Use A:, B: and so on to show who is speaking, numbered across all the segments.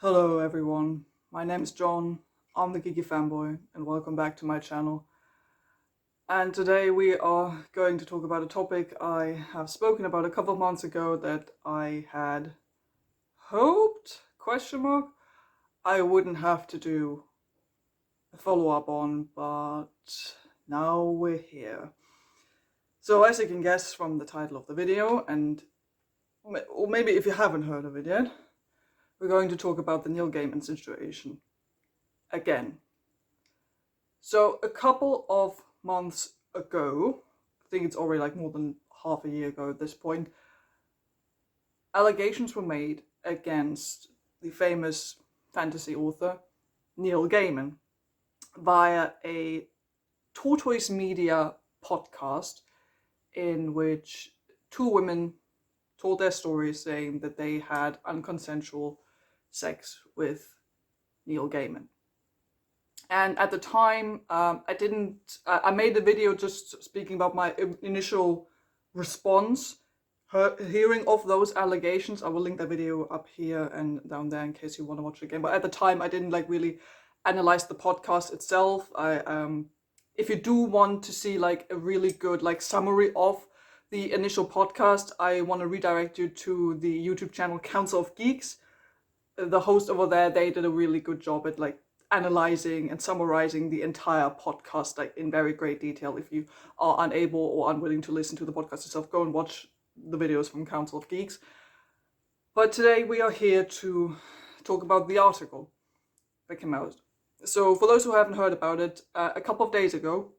A: Hello everyone, my name is John, I'm the Geeky Fanboy, and welcome back to my channel. And today we are going to talk about a topic I have spoken about a couple of months ago that I had hoped, I wouldn't have to do a follow-up on, but now we're here. So as you can guess from the title of the video, or maybe if you haven't heard of it yet, we're going to talk about the Neil Gaiman situation again. So a couple of months ago, I think it's already like more than half a year ago at this point, allegations were made against the famous fantasy author Neil Gaiman via a Tortoise Media podcast in which two women told their stories saying that they had unconsensual sex with Neil Gaiman. And at the time, I made a video just speaking about my initial response, hearing of those allegations. I will link that video up here and down there in case you want to watch it again. But at the time, I didn't really analyze the podcast itself. If you do want to see a really good summary of the initial podcast, I want to redirect you to the YouTube channel Council of Geeks. The host over there, they did a really good job at analyzing and summarizing the entire podcast in very great detail. If you are unable or unwilling to listen to the podcast yourself, go and watch the videos from Council of Geeks. But today we are here to talk about the article that came out. So for those who haven't heard about it, a couple of days ago,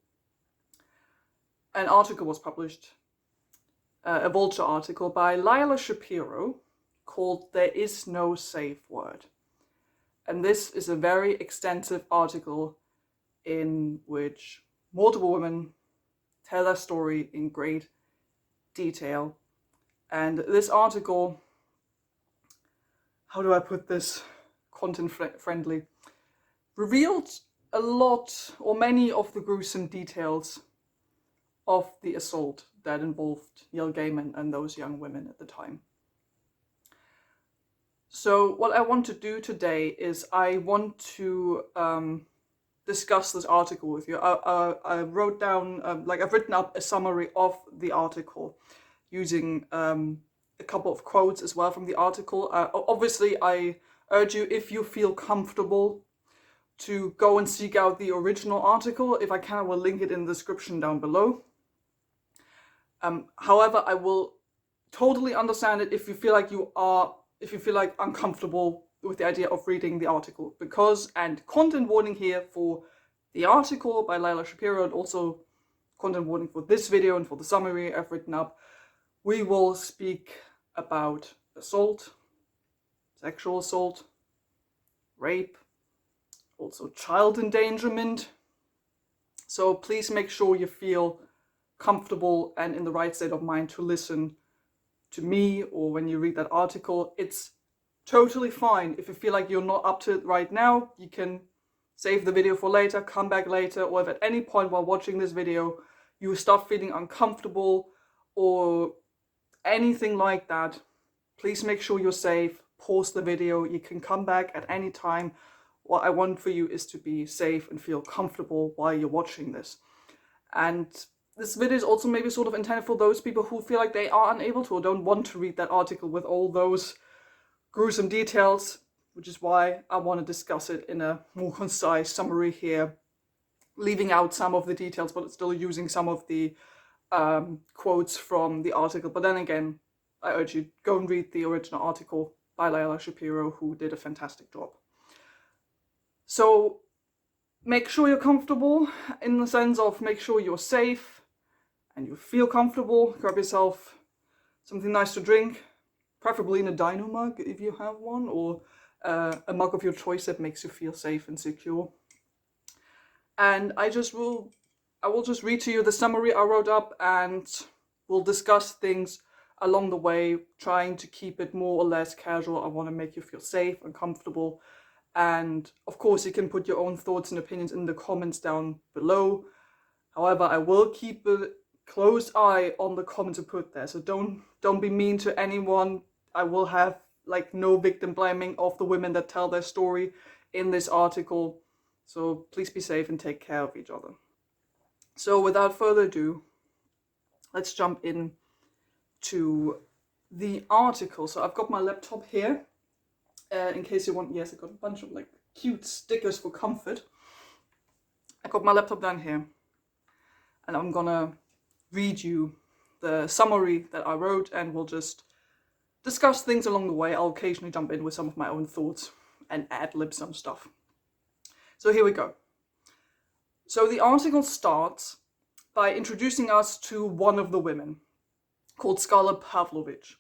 A: an article was published, a Vulture article by Lila Shapiro called "There Is No Safe Word." And this is a very extensive article in which multiple women tell their story in great detail. And this article, how do I put this content friendly, revealed a lot or many of the gruesome details of the assault that involved Neil Gaiman and those young women at the time. So what I want to do today is I want to discuss this article with you. I wrote down, I've written up a summary of the article using a couple of quotes as well from the article. Obviously, I urge you, if you feel comfortable, to go and seek out the original article. If I can, I will link it in the description down below. However, I will totally understand it if you feel uncomfortable with the idea of reading the article, because, and content warning here for the article by Lila Shapiro, and also content warning for this video and for the summary I've written up, we will speak about assault, sexual assault, rape, also child endangerment. So please make sure you feel comfortable and in the right state of mind to listen to me, or when you read that article. It's totally fine if you feel like you're not up to it right now. You can save the video for later, come back later, or if at any point while watching this video you start feeling uncomfortable or anything like that, please make sure you're safe. Pause the video. You can come back at any time. What I want for you is to be safe and feel comfortable while you're watching this. And this video is also maybe sort of intended for those people who feel like they are unable to or don't want to read that article with all those gruesome details, which is why I want to discuss it in a more concise summary here, leaving out some of the details but still using some of the quotes from the article. But then again, I urge you, go and read the original article by Lila Shapiro, who did a fantastic job. So make sure you're comfortable, in the sense of make sure you're safe and you feel comfortable. Grab yourself something nice to drink, preferably in a dino mug if you have one, or a mug of your choice that makes you feel safe and secure. And I will just read to you the summary I wrote up, and we'll discuss things along the way, trying to keep it more or less casual. I want to make you feel safe and comfortable. And of course, you can put your own thoughts and opinions in the comments down below. However, I will keep a close eye on the comments you put there. So don't be mean to anyone. I will have like no victim blaming of the women that tell their story in this article. So please be safe and take care of each other. So without further ado, let's jump in to the article. So I've got my laptop here, in case you want. Yes, I got a bunch of like cute stickers for comfort. I got my laptop down here, and I'm gonna read you the summary that I wrote, and we'll just discuss things along the way. I'll occasionally jump in with some of my own thoughts and ad-lib some stuff. So here we go. So the article starts by introducing us to one of the women, called Scarlett Pavlovich.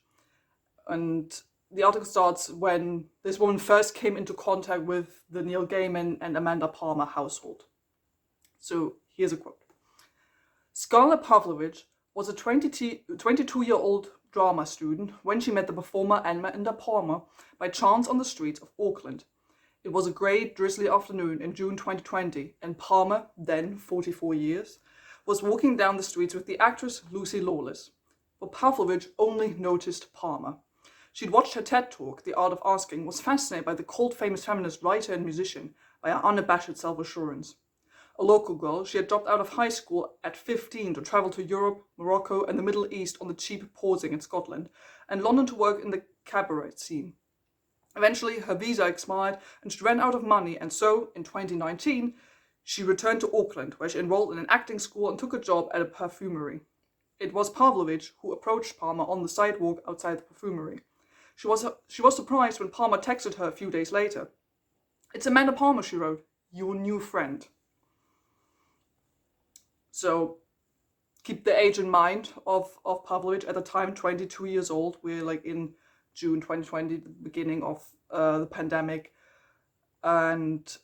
A: And the article starts when this woman first came into contact with the Neil Gaiman and Amanda Palmer household. So here's a quote. Scarlett Pavlovich was a 22-year-old drama student when she met the performer Amanda Palmer by chance on the streets of Auckland. It was a grey, drizzly afternoon in June 2020, and Palmer, then 44 years, was walking down the streets with the actress Lucy Lawless. But Pavlovich only noticed Palmer. She'd watched her TED Talk, The Art of Asking, was fascinated by the cult famous feminist writer and musician, by her unabashed self-assurance. A local girl, she had dropped out of high school at 15 to travel to Europe, Morocco, and the Middle East on the cheap pausing in Scotland, and London to work in the cabaret scene. Eventually, her visa expired, and she ran out of money, and so, in 2019, she returned to Auckland, where she enrolled in an acting school and took a job at a perfumery. It was Pavlovich who approached Palmer on the sidewalk outside the perfumery. She was surprised when Palmer texted her a few days later. "It's Amanda Palmer," she wrote, "your new friend." So keep the age in mind of Pavlovich. At the time, 22 years old. We're like in June 2020, the beginning of the pandemic. And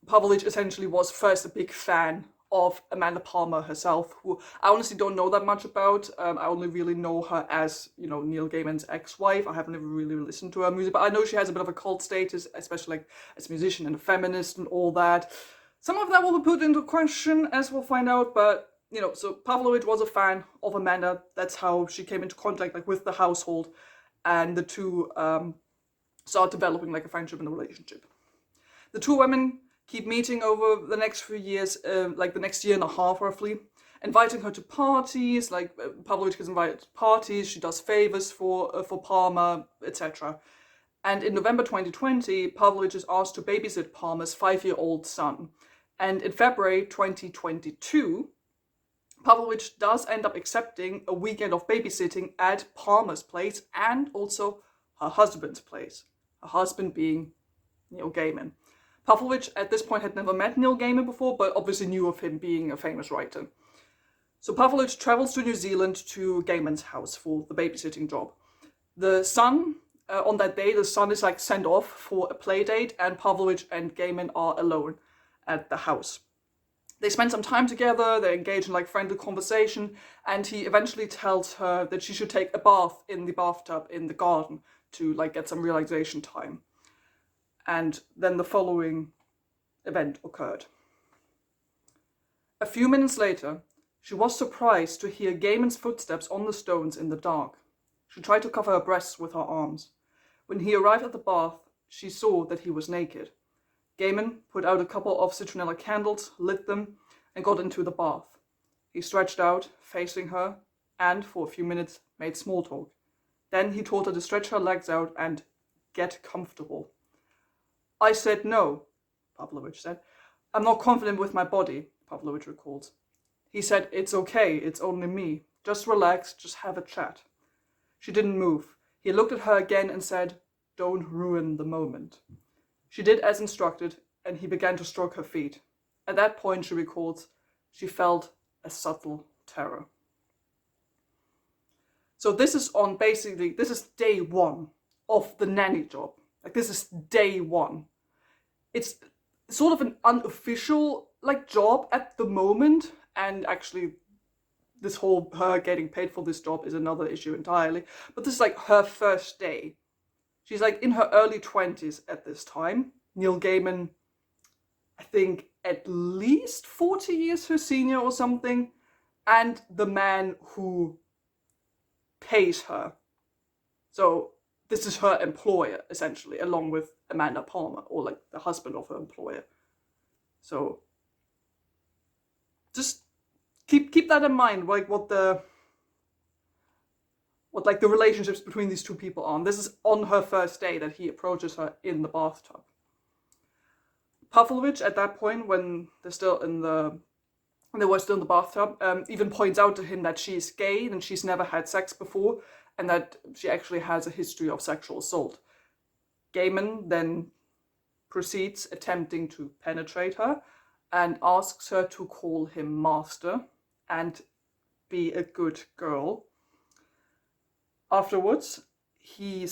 A: Pavlovich essentially was first a big fan of Amanda Palmer herself, who I honestly don't know that much about. I only really know her as, Neil Gaiman's ex-wife. I haven't ever really listened to her music, but I know she has a bit of a cult status, especially like as a musician and a feminist and all that. Some of that will be put into question, as we'll find out, but, so Pavlovich was a fan of Amanda. That's how she came into contact, with the household, and the two start developing, a friendship and a relationship. The two women keep meeting over the next few years, the next year and a half, roughly, inviting her to parties, Pavlovich gets invited to parties, she does favors for Palmer, etc. And in November 2020, Pavlovich is asked to babysit Palmer's 5-year-old son. And in February 2022, Pavlovich does end up accepting a weekend of babysitting at Palmer's place and also her husband's place. Her husband being Neil Gaiman. Pavlovich at this point had never met Neil Gaiman before, but obviously knew of him being a famous writer. So Pavlovich travels to New Zealand to Gaiman's house for the babysitting job. The son, on that day, the son is sent off for a play date, and Pavlovich and Gaiman are alone at the house. They spend some time together, they engage in friendly conversation, and he eventually tells her that she should take a bath in the bathtub in the garden to get some relaxation time. And then the following event occurred. A few minutes later, she was surprised to hear Gaiman's footsteps on the stones in the dark. She tried to cover her breasts with her arms. When he arrived at the bath, she saw that he was naked. Gaiman put out a couple of citronella candles, lit them, and got into the bath. He stretched out, facing her, and for a few minutes made small talk. Then he told her to stretch her legs out and get comfortable. "I said no," Pavlovich said. "I'm not confident with my body," Pavlovich recalled. He said, "It's okay, it's only me. Just relax, just have a chat." She didn't move. He looked at her again and said, "Don't ruin the moment." She did as instructed, and he began to stroke her feet. At that point, she recalls, she felt a subtle terror. So this is day one of the nanny job. This is day one. It's sort of an unofficial job at the moment, and actually this whole her getting paid for this job is another issue entirely. But this is her first day. She's in her early 20s at this time. Neil Gaiman, I think, at least 40 years her senior or something. And the man who pays her. So this is her employer, essentially, along with Amanda Palmer, or like the husband of her employer. So just keep that in mind, like what the relationships between these two people are. And this is on her first day that he approaches her in the bathtub. Pavlovich, at that point, when they were still in the bathtub, even points out to him that she's gay and she's never had sex before, and that she actually has a history of sexual assault. Gaiman then proceeds attempting to penetrate her and asks her to call him master and be a good girl. Afterwards, Gaiman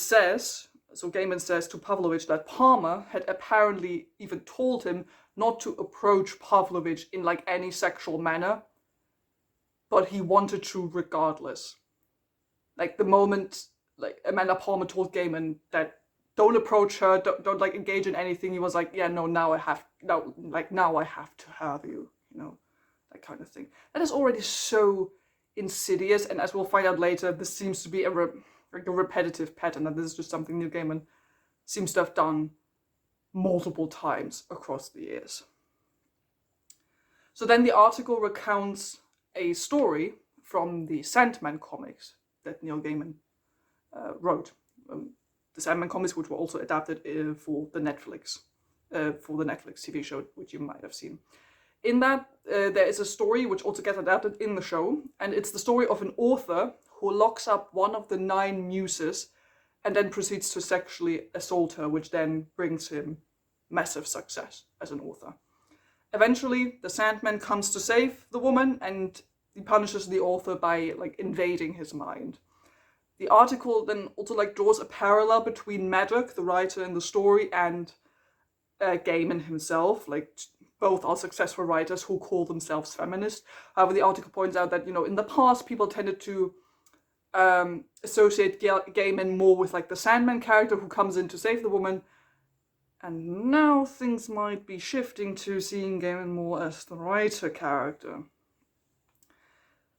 A: says to Pavlovich that Palmer had apparently even told him not to approach Pavlovich in like any sexual manner, but he wanted to regardless. Like the moment like Amanda Palmer told Gaiman that don't approach her, don't like engage in anything, he was like, yeah, no, now I have to have you, that kind of thing. That is already so insidious, and as we'll find out later, this seems to be a repetitive pattern, and this is just something Neil Gaiman seems to have done multiple times across the years. So then the article recounts a story from the Sandman comics that Neil Gaiman wrote. The Sandman comics, which were also adapted for the Netflix TV show, which you might have seen. In that, there is a story which also gets adapted in the show, and it's the story of an author who locks up one of the 9 muses and then proceeds to sexually assault her, which then brings him massive success as an author. Eventually, the Sandman comes to save the woman, and he punishes the author by like invading his mind. The article then also like draws a parallel between Maddock, the writer in the story, and Gaiman himself. Like both are successful writers who call themselves feminist. However, the article points out that in the past people tended to associate Gaiman more with like the Sandman character who comes in to save the woman, and now things might be shifting to seeing Gaiman more as the writer character.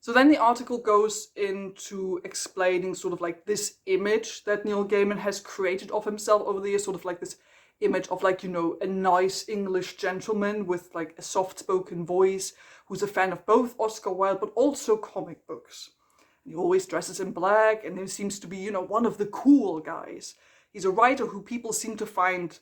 A: So then the article goes into explaining sort of like this image that Neil Gaiman has created of himself over the years, sort of like this image of like, a nice English gentleman with like a soft-spoken voice who's a fan of both Oscar Wilde but also comic books. He always dresses in black and he seems to be, one of the cool guys. He's a writer who people seem to find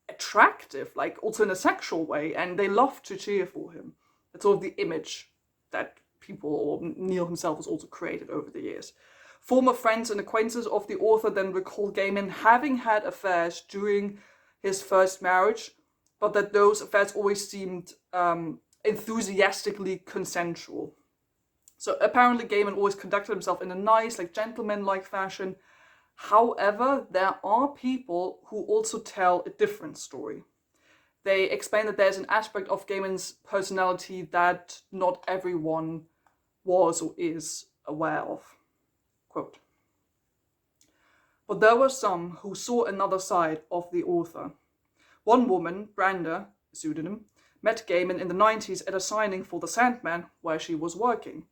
A: attractive, like also in a sexual way, and they love to cheer for him. That's sort of the image that people, or Neil himself, has also created over the years. Former friends and acquaintances of the author then recall Gaiman having had affairs during his first marriage, but that those affairs always seemed enthusiastically consensual. So apparently Gaiman always conducted himself in a nice, like gentleman-like fashion. However, there are people who also tell a different story. They explain that there's an aspect of Gaiman's personality that not everyone was or is aware of. Quote, "But there were some who saw another side of the author. One woman, Branda, a pseudonym, met Gaiman in the 90s at a signing for The Sandman where she was working.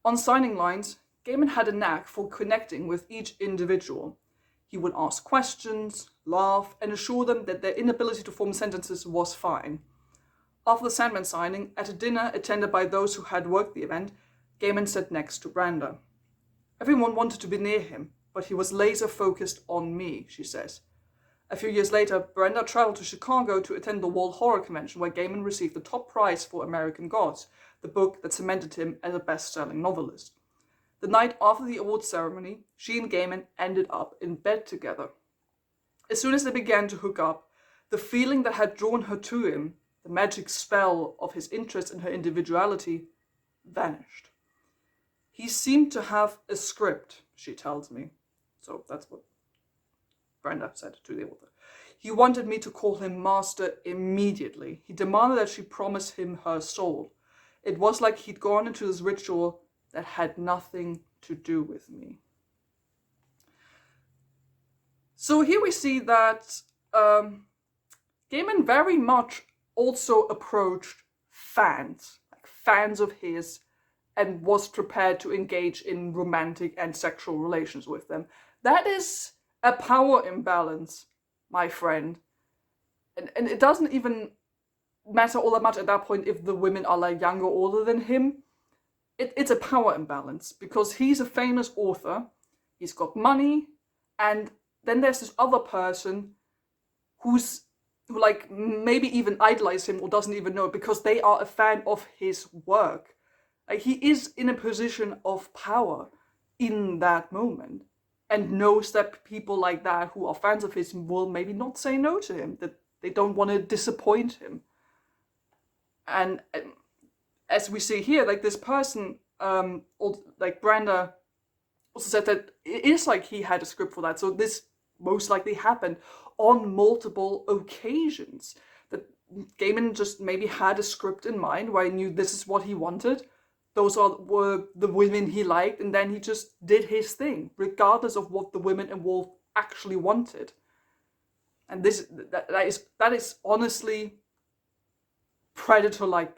A: On signing lines, Gaiman had a knack for connecting with each individual. He would ask questions, laugh, and assure them that their inability to form sentences was fine. After the Sandman signing, at a dinner attended by those who had worked the event, Gaiman sat next to Branda. Everyone wanted to be near him, but he was laser-focused on me," she says. A few years later, Brenda traveled to Chicago to attend the World Horror Convention, where Gaiman received the top prize for American Gods, the book that cemented him as a best-selling novelist. The night after the awards ceremony, she and Gaiman ended up in bed together. As soon as they began to hook up, the feeling that had drawn her to him, the magic spell of his interest in her individuality, vanished. He seemed to have a script, she tells me. So that's what Brenda said to the author. He wanted me to call him master immediately. He demanded that she promise him her soul. It was like he'd gone into this ritual that had nothing to do with me." So here we see that Gaiman very much also approached fans of his, and was prepared to engage in romantic and sexual relations with them. That is a power imbalance, my friend. And it doesn't even matter all that much at that point if the women are like younger or older than him. It's a power imbalance because he's a famous author, he's got money, and then there's this other person who like maybe even idolize him or doesn't even know it because they are a fan of his work. Like, he is in a position of power in that moment and knows that people like that who are fans of his will maybe not say no to him, that they don't want to disappoint him. And as we see here, like this person, like Branda also said that it is like he had a script for that. So this most likely happened on multiple occasions. That Gaiman just maybe had a script in mind where he knew this is what he wanted. Those were the women he liked, and then he just did his thing, regardless of what the women involved actually wanted. And that is honestly predator-like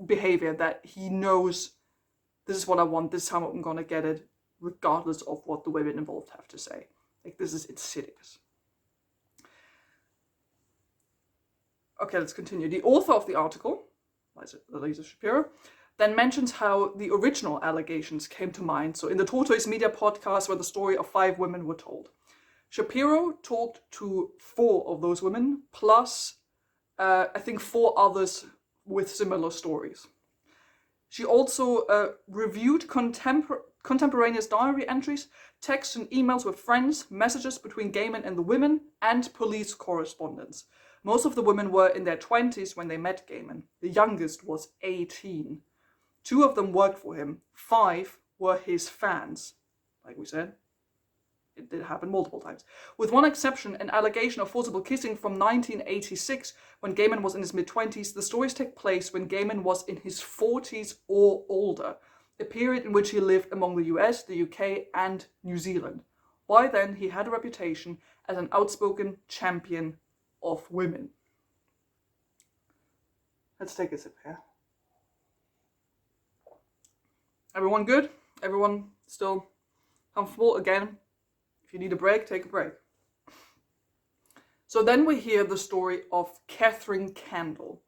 A: behavior, that he knows this is what I want, this is how I'm gonna get it, regardless of what the women involved have to say. Like, this is insidious. Okay, let's continue. The author of the article, Lisa Shapiro, then mentions how the original allegations came to mind. So in the Tortoise Media podcast, where the story of 5 women were told, Shapiro talked to 4 of those women, plus I think 4 others with similar stories. She also reviewed contemporaneous diary entries, texts and emails with friends, messages between Gaiman and the women, and police correspondence. Most of the women were in their 20s when they met Gaiman. The youngest was 18. 2 of them worked for him. 5 were his fans. Like we said, it did happen multiple times. With one exception, an allegation of forcible kissing from 1986, when Gaiman was in his mid-20s. The stories take place when Gaiman was in his 40s or older, a period in which he lived among the US, the UK, and New Zealand. By then, he had a reputation as an outspoken champion of women. Let's take a sip here. Everyone good? Everyone still comfortable? Again, if you need a break, take a break. So then we hear the story of Catherine Candle,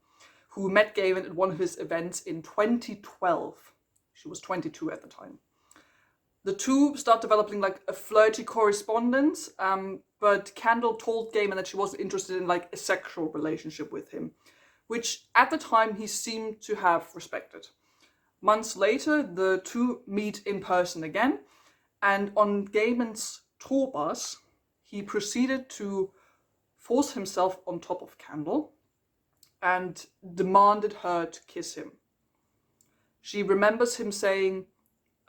A: who met Gaiman at one of his events in 2012. She was 22 at the time. The two start developing like a flirty correspondence, but Candle told Gaiman that she wasn't interested in like a sexual relationship with him, which at the time he seemed to have respected. Months later, the two meet in person again, and on Gaiman's tour bus, he proceeded to force himself on top of Candle and demanded her to kiss him. She remembers him saying,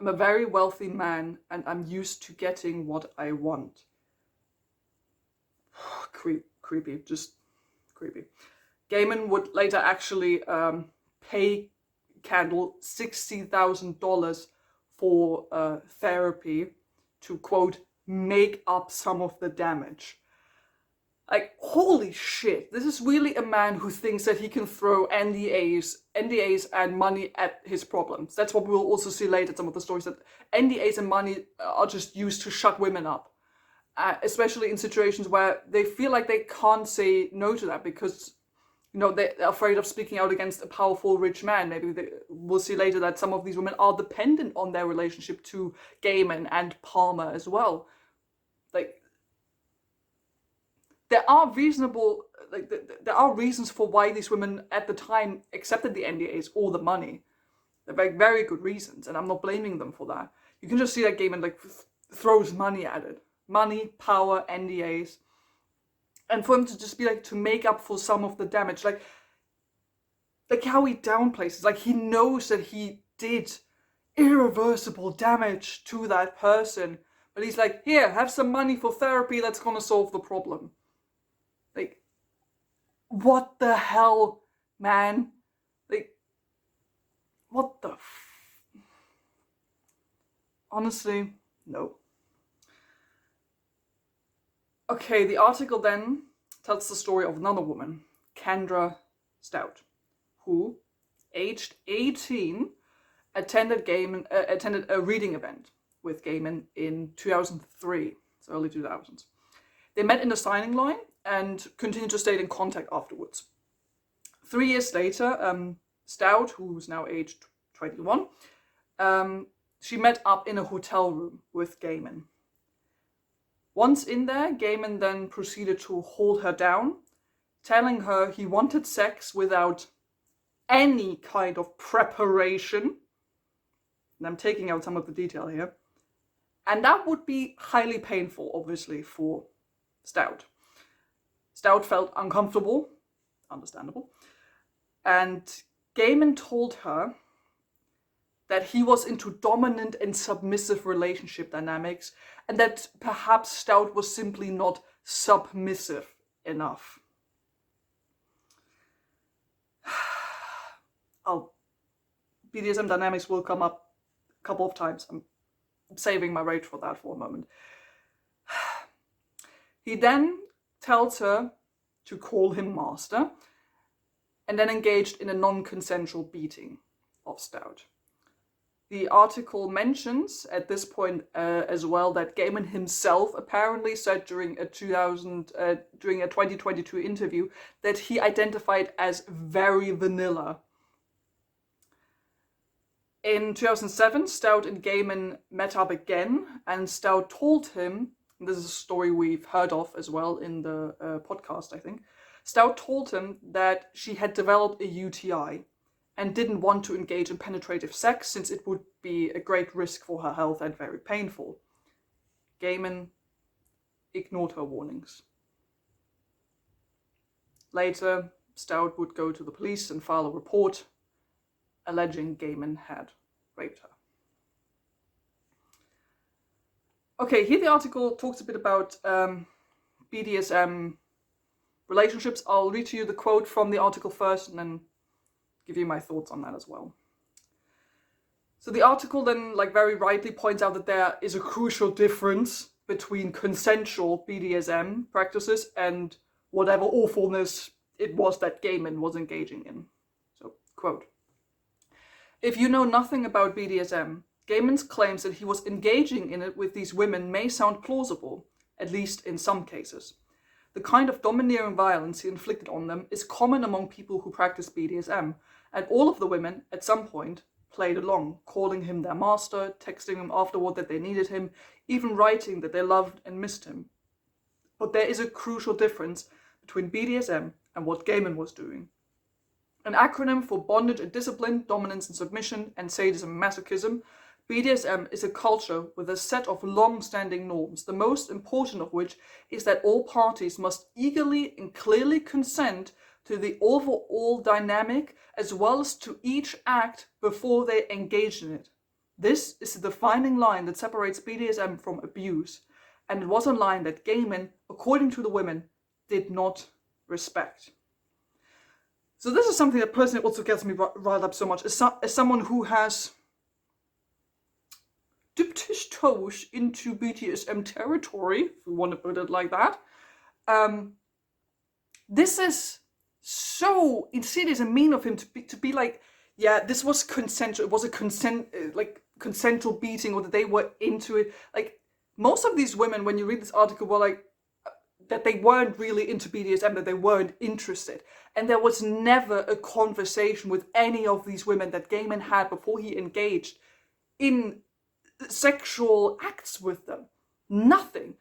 A: "I'm a very wealthy man and I'm used to getting what I want." Creepy, just creepy. Gaiman would later actually pay Candle $60,000 for therapy to, quote, make up some of the damage. Like, holy shit, this is really a man who thinks that he can throw NDAs and money at his problems. That's what we'll also see later in some of the stories, that NDAs and money are just used to shut women up. Especially in situations where they feel like they can't say no to that because, you know, they're afraid of speaking out against a powerful, rich man. Maybe we'll see later that some of these women are dependent on their relationship to Gaiman and Palmer as well. Like, there are there are reasons for why these women at the time accepted the NDAs or the money. They're very, very good reasons, and I'm not blaming them for that. You can just see that Gaiman like throws money at it. Money, power, NDAs. And for him to just be like, to make up for some of the damage, like how he downplays it. Like, he knows that he did irreversible damage to that person, but he's like, here, have some money for therapy, that's gonna solve the problem. Like, what the hell, man? Like, what the honestly, no. Okay, the article then tells the story of another woman, Kendra Stout, who, aged 18, attended a reading event with Gaiman in 2003, so early 2000s. They met in the signing line and continued to stay in contact afterwards. 3 years later, Stout, who's now aged 21, she met up in a hotel room with Gaiman. Once in there, Gaiman then proceeded to hold her down, telling her he wanted sex without any kind of preparation. And I'm taking out some of the detail here. And that would be highly painful, obviously, for Stout. Stout felt uncomfortable, understandable. And Gaiman told her that he was into dominant and submissive relationship dynamics, and that perhaps Stout was simply not submissive enough. BDSM dynamics will come up a couple of times. I'm saving my rage for that for a moment. He then tells her to call him master, and then engaged in a non-consensual beating of Stout. The article mentions at this point as well that Gaiman himself apparently said during a 2022 interview that he identified as very vanilla. In 2007, Stout and Gaiman met up again, and Stout told him, and this is a story we've heard of as well in the podcast, I think, Stout told him that she had developed a UTI and didn't want to engage in penetrative sex since it would be a great risk for her health and very painful. Gaiman ignored her warnings. Later, Stout would go to the police and file a report alleging Gaiman had raped her. Okay, here the article talks a bit about BDSM relationships. I'll read to you the quote from the article first and then give you my thoughts on that as well. So the article then, very rightly points out that there is a crucial difference between consensual BDSM practices and whatever awfulness it was that Gaiman was engaging in. So, quote, "If you know nothing about BDSM, Gaiman's claims that he was engaging in it with these women may sound plausible, at least in some cases. The kind of domineering violence he inflicted on them is common among people who practice BDSM, and all of the women, at some point, played along, calling him their master, texting him afterward that they needed him, even writing that they loved and missed him. But there is a crucial difference between BDSM and what Gaiman was doing. An acronym for bondage and discipline, dominance and submission, and sadism and masochism, BDSM is a culture with a set of long-standing norms, the most important of which is that all parties must eagerly and clearly consent to the overall dynamic as well as to each act before they engage in it. This is the defining line that separates BDSM from abuse, and it was a line that Gaiman, according to the women, did not respect." So this is something that personally also gets me riled up so much, as someone who has dipped his toes into BDSM territory, if we want to put it like that. This is so insidious and mean of him to be like, yeah, this was consensual. It was a consensual beating, or that they were into it. Most of these women, when you read this article, were that they weren't really into BDSM, that they weren't interested. And there was never a conversation with any of these women that Gaiman had before he engaged in sexual acts with them. Nothing.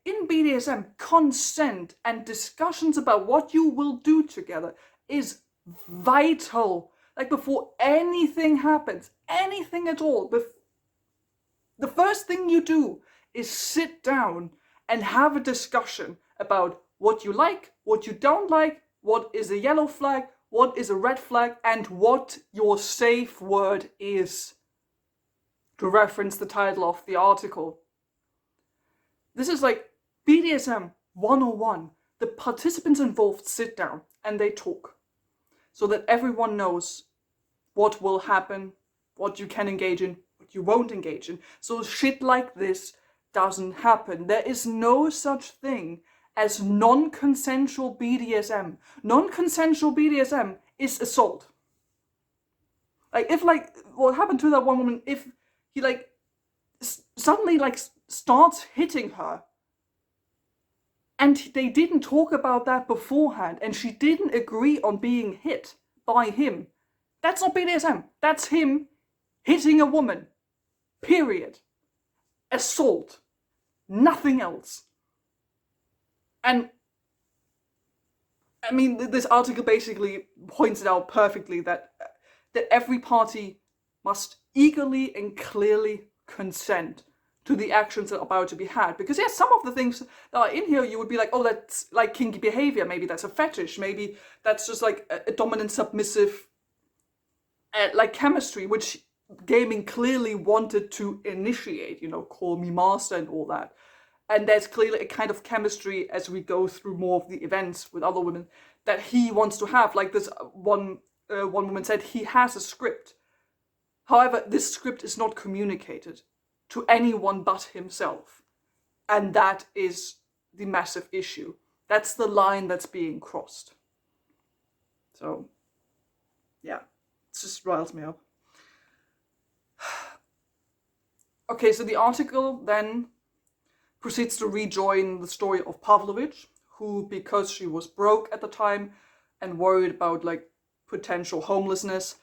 A: In BDSM, consent and discussions about what you will do together is vital. Before anything happens, anything at all, the first thing you do is sit down and have a discussion about what you like, what you don't like, what is a yellow flag, what is a red flag, and what your safe word is, to reference the title of the article. This is BDSM 101. The participants involved sit down and they talk so that everyone knows what will happen, what you can engage in, what you won't engage in. So shit like this doesn't happen. There is no such thing as non-consensual BDSM. Non-consensual BDSM is assault. If what happened to that one woman, if he suddenly like starts hitting her. And they didn't talk about that beforehand, and she didn't agree on being hit by him. That's not BDSM. That's him hitting a woman. Period. Assault. Nothing else. And I mean, this article basically points it out perfectly that every party must eagerly and clearly consent to the actions that are about to be had. Because yes, some of the things that are in here, you would be like, oh, that's like kinky behavior. Maybe that's a fetish. Maybe that's just like a dominant submissive, like chemistry, which Gaiman clearly wanted to initiate, call me master and all that. And there's clearly a kind of chemistry as we go through more of the events with other women that he wants to have. Like this one woman said, he has a script. However, this script is not communicated to anyone but himself. And that is the massive issue. That's the line that's being crossed. So, yeah, it just riles me up. Okay, so the article then proceeds to rejoin the story of Pavlovich, who, because she was broke at the time and worried about like potential homelessness,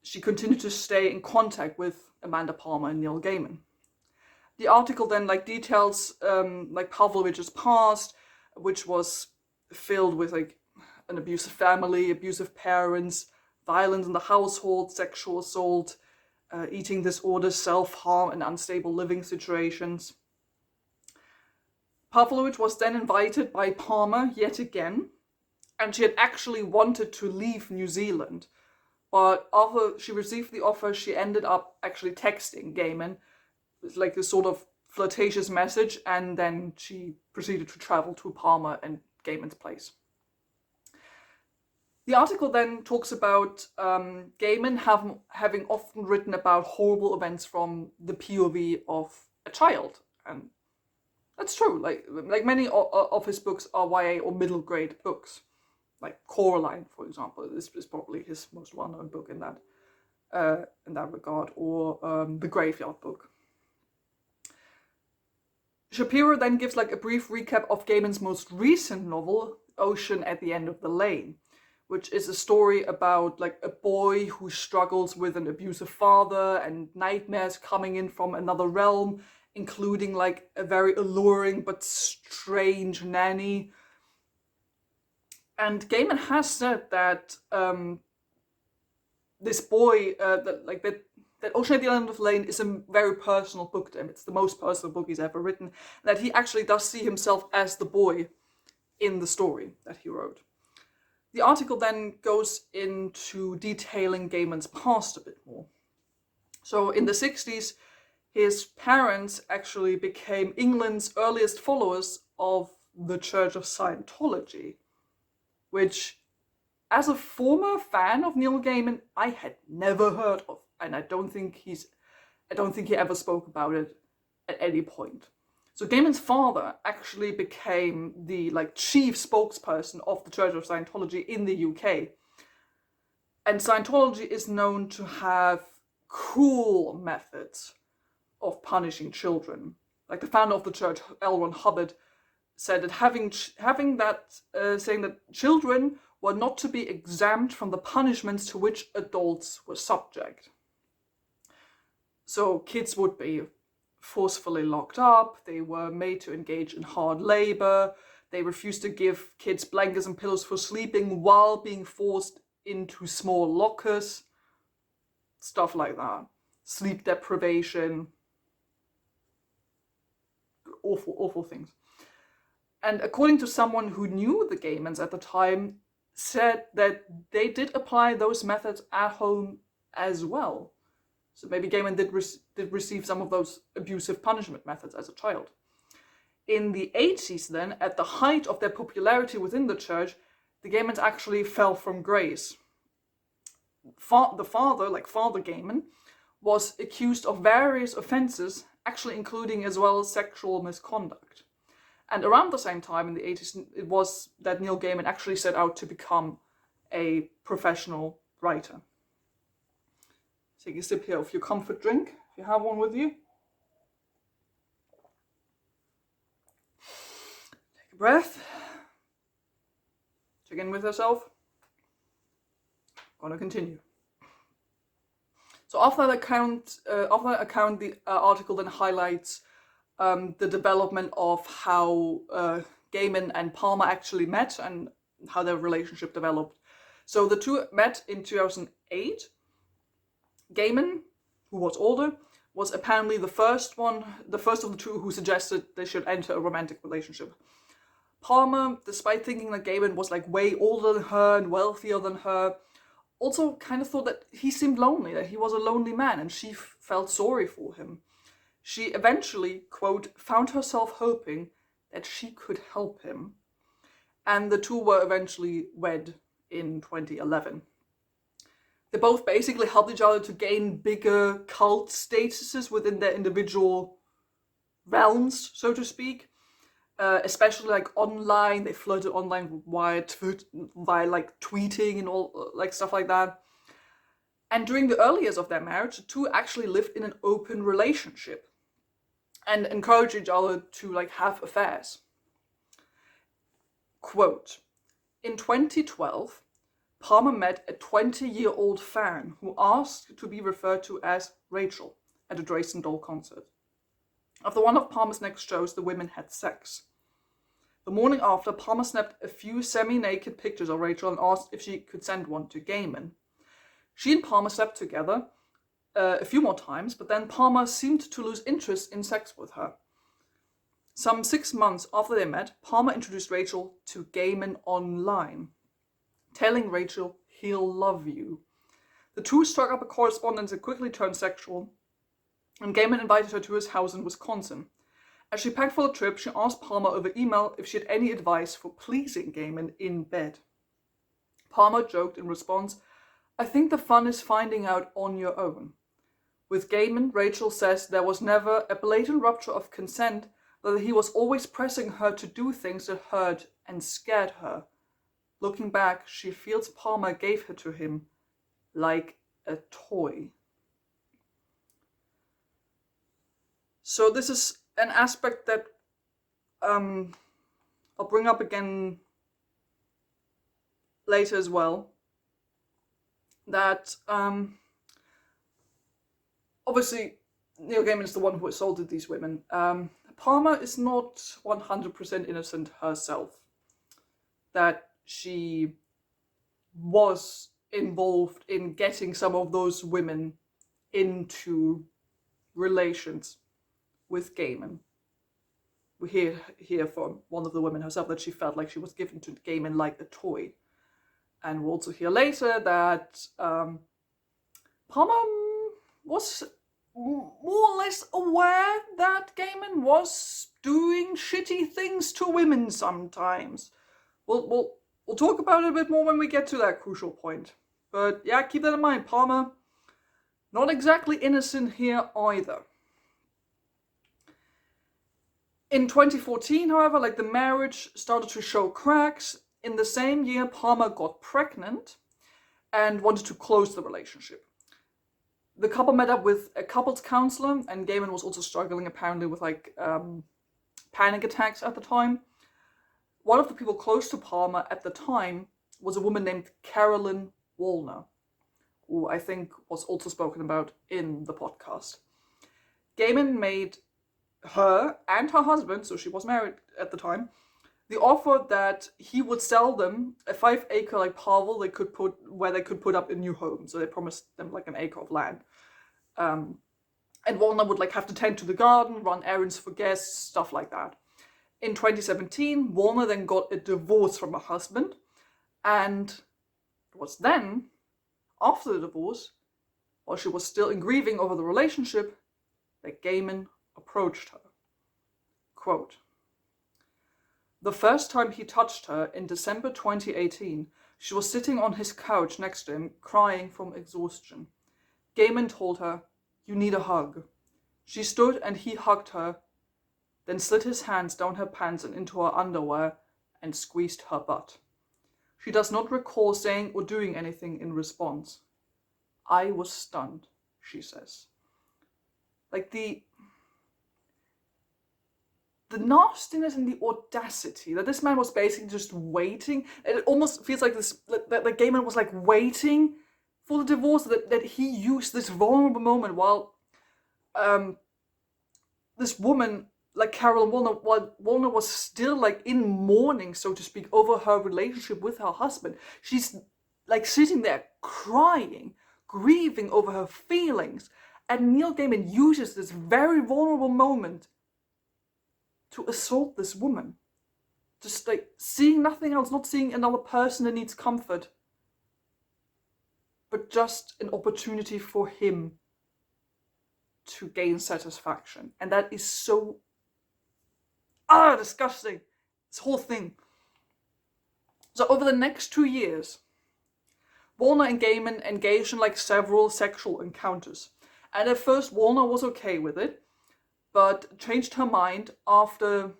A: she continued to stay in contact with Amanda Palmer and Neil Gaiman. The article then like details like Pavlovich's past, which was filled with like an abusive family, abusive parents, violence in the household, sexual assault, eating disorders, self-harm, and unstable living situations. Pavlovich was then invited by Palmer yet again, and she had actually wanted to leave New Zealand. But after she received the offer, she ended up actually texting Gaiman with like a sort of flirtatious message, and then she proceeded to travel to Palmer and Gaiman's place. The article then talks about Gaiman having often written about horrible events from the POV of a child, and that's true. Like many of his books are YA or middle grade books, like Coraline, for example. This is probably his most well-known book in that regard, or the Graveyard Book. Shapiro then gives like a brief recap of Gaiman's most recent novel, Ocean at the End of the Lane, which is a story about like a boy who struggles with an abusive father and nightmares coming in from another realm, including like a very alluring but strange nanny. And Gaiman has said that this boy, that Ocean at the End of the Lane is a very personal book to him. It's the most personal book he's ever written. That he actually does see himself as the boy in the story that he wrote. The article then goes into detailing Gaiman's past a bit more. So in the 60s, his parents actually became England's earliest followers of the Church of Scientology, which, as a former fan of Neil Gaiman, I had never heard of, and I don't think he ever spoke about it at any point. So Gaiman's father actually became the like chief spokesperson of the Church of Scientology in the UK. And Scientology is known to have cruel methods of punishing children. Like the founder of the church, L. Ron Hubbard, said that saying that children were not to be exempt from the punishments to which adults were subject. So kids would be forcefully locked up, they were made to engage in hard labor, they refused to give kids blankets and pillows for sleeping while being forced into small lockers, stuff like that. Sleep deprivation, awful things. And according to someone who knew the Gaimans at the time, said that they did apply those methods at home as well. So maybe Gaiman did receive some of those abusive punishment methods as a child. In the 80s then, at the height of their popularity within the church, the Gaimans actually fell from grace. The father, like Father Gaiman, was accused of various offenses, actually including as well sexual misconduct. And around the same time in the 80s, it was that Neil Gaiman actually set out to become a professional writer. Take a sip here of your comfort drink, if you have one with you. breath. Check in with yourself. Gonna continue. So after that account, the article then highlights the development of how Gaiman and Palmer actually met and how their relationship developed. So the two met in 2008. Gaiman, who was older, was apparently the first of the two who suggested they should enter a romantic relationship. Palmer, despite thinking that Gaiman was like way older than her and wealthier than her, also kind of thought that he seemed lonely, that he was a lonely man, and she felt sorry for him. She eventually, quote, found herself hoping that she could help him. And the two were eventually wed in 2011. They both basically helped each other to gain bigger cult statuses within their individual realms, so to speak. Especially like online, they flirted online via like tweeting and all like stuff like that. And during the early years of their marriage, the two actually lived in an open relationship and encouraged each other to like have affairs. Quote, in 2012, Palmer met a 20-year-old fan who asked to be referred to as Rachel at a Dresden Doll concert. After one of Palmer's next shows, the women had sex. The morning after, Palmer snapped a few semi-naked pictures of Rachel and asked if she could send one to Gaiman. She and Palmer slept together a few more times, but then Palmer seemed to lose interest in sex with her. Some 6 months after they met, Palmer introduced Rachel to Gaiman online, telling Rachel he'll love you. The two struck up a correspondence that quickly turned sexual, and Gaiman invited her to his house in Wisconsin. As she packed for the trip, she asked Palmer over email if she had any advice for pleasing Gaiman in bed. Palmer joked in response, I think the fun is finding out on your own. With Gaiman, Rachel says there was never a blatant rupture of consent, though he was always pressing her to do things that hurt and scared her. Looking back, she feels Palmer gave her to him like a toy. So this is an aspect that I'll bring up again later as well. That obviously Neil Gaiman is the one who assaulted these women. Palmer is not 100% innocent herself. That she was involved in getting some of those women into relations with Gaiman. We hear from one of the women herself that she felt like she was given to Gaiman like a toy. And we'll also hear later that Palmer was more or less aware that Gaiman was doing shitty things to women sometimes. We'll talk about it a bit more when we get to that crucial point. But yeah, keep that in mind. Palmer, not exactly innocent here either. In 2014, however, like the marriage started to show cracks. In the same year, Palmer got pregnant and wanted to close the relationship. The couple met up with a couples counselor, and Gaiman was also struggling apparently with like panic attacks at the time. One of the people close to Palmer at the time was a woman named Carolyn Wallner, who I think was also spoken about in the podcast. Gaiman made her and her husband, so she was married at the time, the offer that he would sell them a 5-acre like parcel where they could put up a new home. So they promised them like an acre of land. And Wallner would like have to tend to the garden, run errands for guests, stuff like that. In 2017, Wallner then got a divorce from her husband, and it was then, after the divorce, while she was still in grieving over the relationship, that Gaiman approached her. Quote, the first time he touched her in December 2018, she was sitting on his couch next to him, crying from exhaustion. Gaiman told her, you need a hug. She stood and he hugged her, then slid his hands down her pants and into her underwear and squeezed her butt. She does not recall saying or doing anything in response. I was stunned, she says. Like the nastiness and the audacity that this man was basically just waiting. It almost feels like this, that Gaiman was like waiting for the divorce, that he used this vulnerable moment while this woman, like Carolyn Wallner, while Wallner was still like in mourning, so to speak, over her relationship with her husband. She's like sitting there crying, grieving over her feelings. And Neil Gaiman uses this very vulnerable moment to assault this woman. Just like seeing nothing else, not seeing another person that needs comfort, but just an opportunity for him to gain satisfaction. And that is so disgusting. This whole thing. So over the next 2 years, Wallner and Gaiman engaged in like several sexual encounters. And at first Wallner was okay with it, but changed her mind after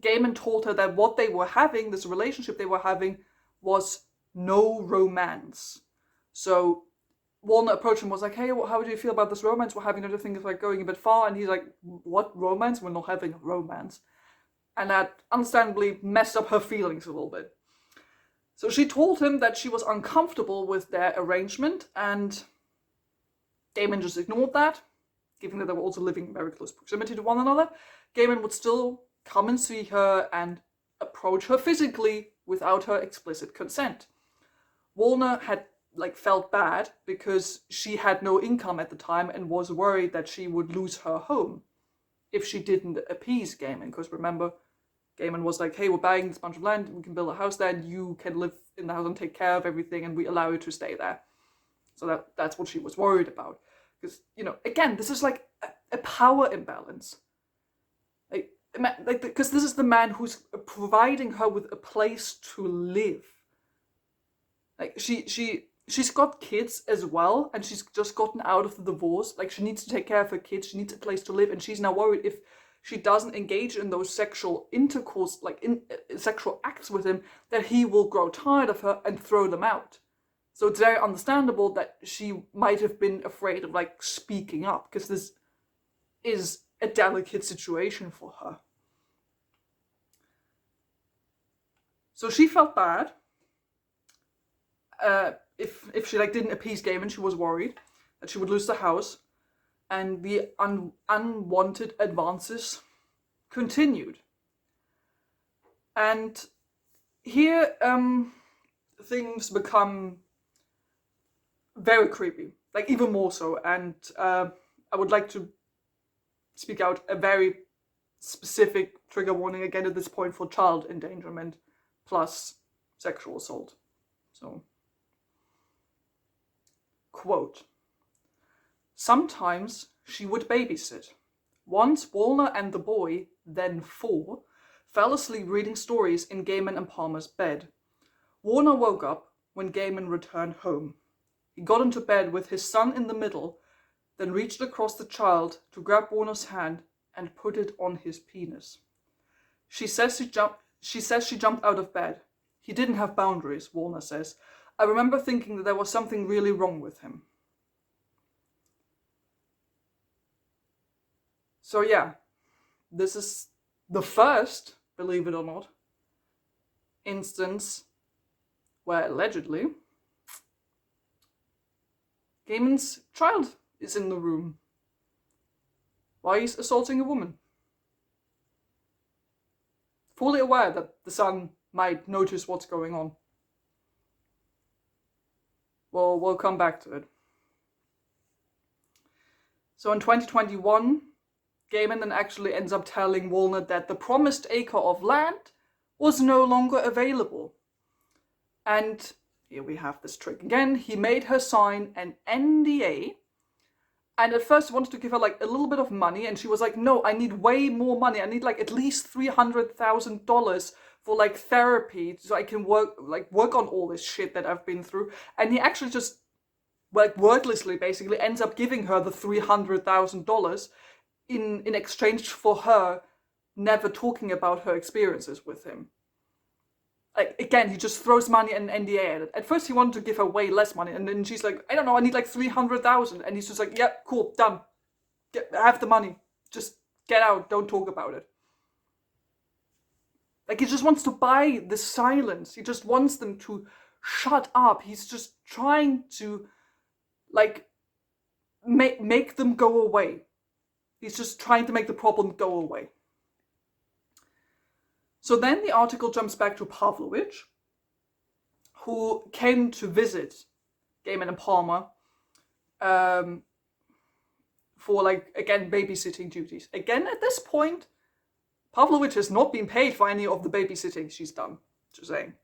A: Gaiman told her that what they were having, this relationship they were having, was no romance. So Wallner approached him, was like, hey, how do you feel about this romance we're having? Don't you think it's like going a bit far? And he's like, what romance? We're not having a romance. And that understandably messed up her feelings a little bit. So she told him that she was uncomfortable with their arrangement, and Gaiman just ignored that. Given that they were also living in very close proximity to one another, Gaiman would still come and see her and approach her physically without her explicit consent. Wallner had felt bad because she had no income at the time and was worried that she would lose her home if she didn't appease Gaiman. Because remember, Gaiman was like, hey, we're buying this bunch of land, we can build a house there, and you can live in the house and take care of everything, and we allow you to stay there. So that's what she was worried about. Because, again, this is like a power imbalance. Because this is the man who's providing her with a place to live. Like, she's got kids as well, and she's just gotten out of the divorce. Like, she needs to take care of her kids, she needs a place to live, and she's now worried if she doesn't engage in those sexual intercourse, sexual acts with him, that he will grow tired of her and throw them out. So it's very understandable that she might have been afraid of speaking up, because this is a delicate situation for her. So she felt bad. If she didn't appease Gaiman, she was worried that she would lose the house, and the unwanted advances continued. And here things become very creepy, even more so. And I would like to speak out a very specific trigger warning again at this point for child endangerment plus sexual assault. So, quote, sometimes she would babysit. Once Wallner and the boy, then 4, fell asleep reading stories in Gaiman and Palmer's bed. Warner woke up when Gaiman returned home. He got into bed with his son in the middle, then reached across the child to grab Warner's hand and put it on his penis. She says she jumped out of bed. He didn't have boundaries, Wallner says. I remember thinking that there was something really wrong with him. So yeah, this is the first, believe it or not, instance where allegedly Gaiman's child is in the room while he's assaulting a woman. Fully aware that the son might notice what's going on. Well, we'll come back to it. So in 2021, Gaiman then actually ends up telling Wallner that the promised acre of land was no longer available. And here we have this trick again. He made her sign an NDA, and at first wanted to give her a little bit of money, and she was like, no, I need way more money. I need at least $300,000 for therapy so I can work on all this shit that I've been through. And he actually just wordlessly basically ends up giving her the $300,000 in exchange for her never talking about her experiences with him. Again, he just throws money and NDA at it. At first he wanted to give her way less money, and then she's like, I don't know, I need $300,000. And he's just like, yeah, cool, done. Have the money. Just get out, don't talk about it. Like, he just wants to buy the silence. He just wants them to shut up. He's just trying to, like, make them go away. He's just trying to make the problem go away. So then the article jumps back to Pavlovich, who came to visit Gaiman and Palmer for, like, again, babysitting duties. Again, at this point, Pavlovich has not been paid for any of the babysitting she's done, just saying.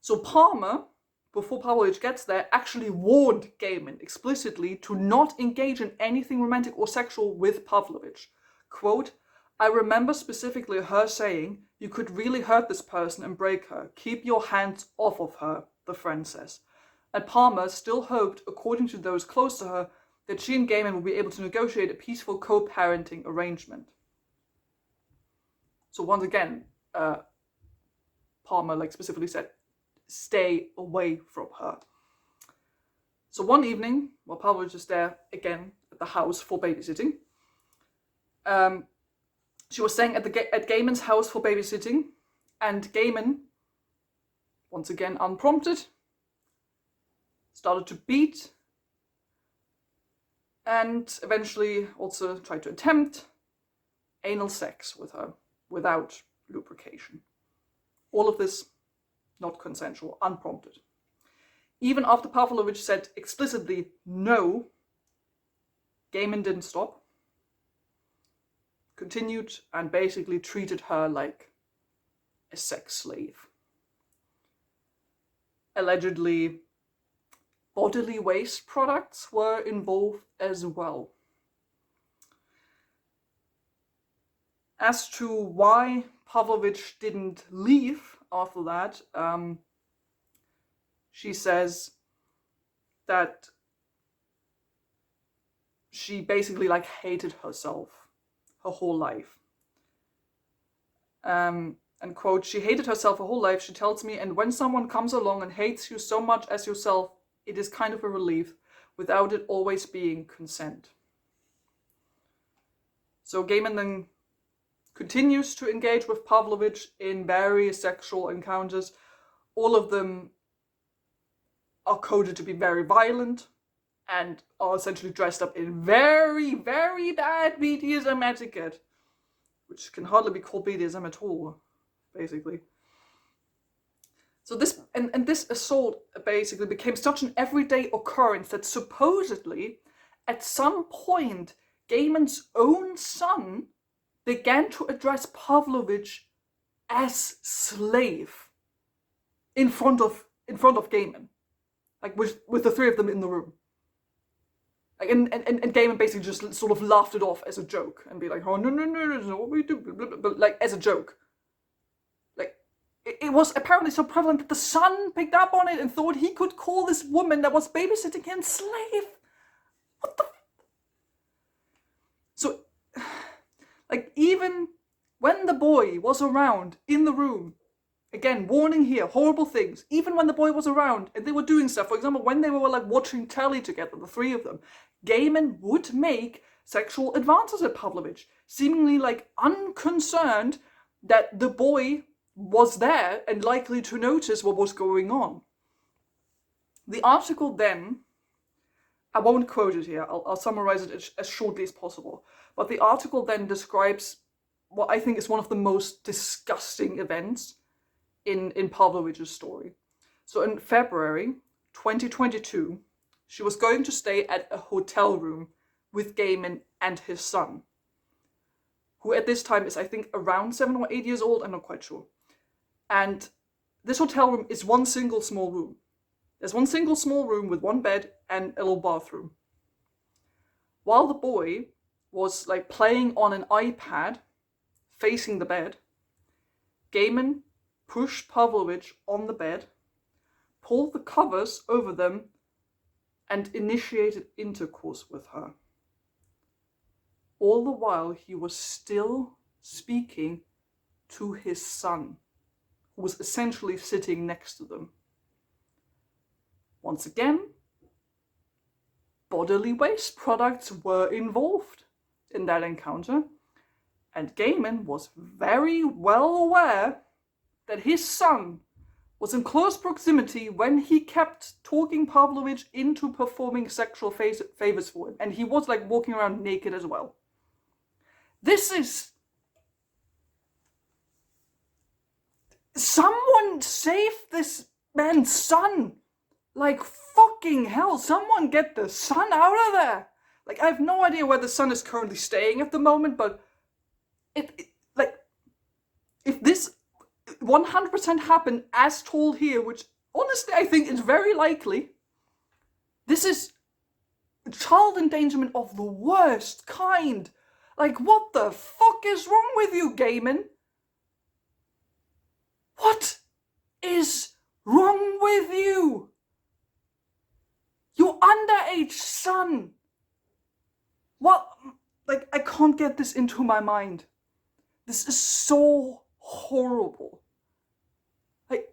A: So Palmer, before Pavlovich gets there, actually warned Gaiman explicitly to not engage in anything romantic or sexual with Pavlovich. Quote, "I remember specifically her saying, 'You could really hurt this person and break her. Keep your hands off of her,' the friend says." And Palmer still hoped, according to those close to her, that she and Gaiman would be able to negotiate a peaceful co-parenting arrangement. So once again, Palmer, like, specifically said, stay away from her. So one evening, while Pavlovich is there again at the house for babysitting, she was staying at Gaiman's house for babysitting, and Gaiman, once again unprompted, started to beat and eventually also tried to attempt anal sex with her without lubrication. All of this not consensual, unprompted. Even after Pavlovich said explicitly no, Gaiman didn't stop, continued, and basically treated her like a sex slave. Allegedly, bodily waste products were involved as well. As to why Pavlovich didn't leave after that, she says that she basically, like, hated herself her whole life. And quote, "She hated herself her whole life, she tells me, and when someone comes along and hates you so much as yourself, it is kind of a relief, without it always being consent." So Gaiman then continues to engage with Pavlovich in various sexual encounters. All of them are coded to be very violent and are essentially dressed up in very, very bad BDSM etiquette, which can hardly be called BDSM at all, basically. So this this assault basically became such an everyday occurrence that supposedly, at some point, Gaiman's own son began to address Pavlovich as slave in front of Gaiman, like with the three of them in the room. Like, and Gaiman basically just sort of laughed it off as a joke and be like, "Oh no, that's not what we do," blah, blah, blah, like, as a joke. Like, it was apparently so prevalent that the son picked up on it and thought he could call this woman that was babysitting him slave. What the? So, like, even when the boy was around in the room, again, warning here, horrible things, even when the boy was around and they were doing stuff, for example, when they were, like, watching telly together, the three of them, Gaiman would make sexual advances at Pavlovich, seemingly, like, unconcerned that the boy was there and likely to notice what was going on. The article then, I won't quote it here, I'll summarize it as shortly as possible, but the article then describes what I think is one of the most disgusting events in Pavlovich's story. So in February 2022, she was going to stay at a hotel room with Gaiman and his son, who at this time is, I think, around 7 or 8 years old, I'm not quite sure. And this hotel room is one single small room. There's one single small room with one bed and a little bathroom. While the boy was, like, playing on an iPad facing the bed, Gaiman pushed Pavlovich on the bed, pulled the covers over them, and initiated intercourse with her. All the while he was still speaking to his son, who was essentially sitting next to them. Once again, bodily waste products were involved in that encounter, And Gaiman was very well aware that his son was in close proximity when he kept talking Pavlovich into performing sexual favors for him. And he was like walking around naked as well. This is... Someone save this man's son! Like, fucking hell, someone get the son out of there! Like, I have no idea where the son is currently staying at the moment, but like, if this 100% happened as told here, which honestly I think is very likely, this is child endangerment of the worst kind. Like, what the fuck is wrong with you, Gaiman? What is wrong with you? Your underage son. What? Like, I can't get this into my mind. This is so horrible. Like,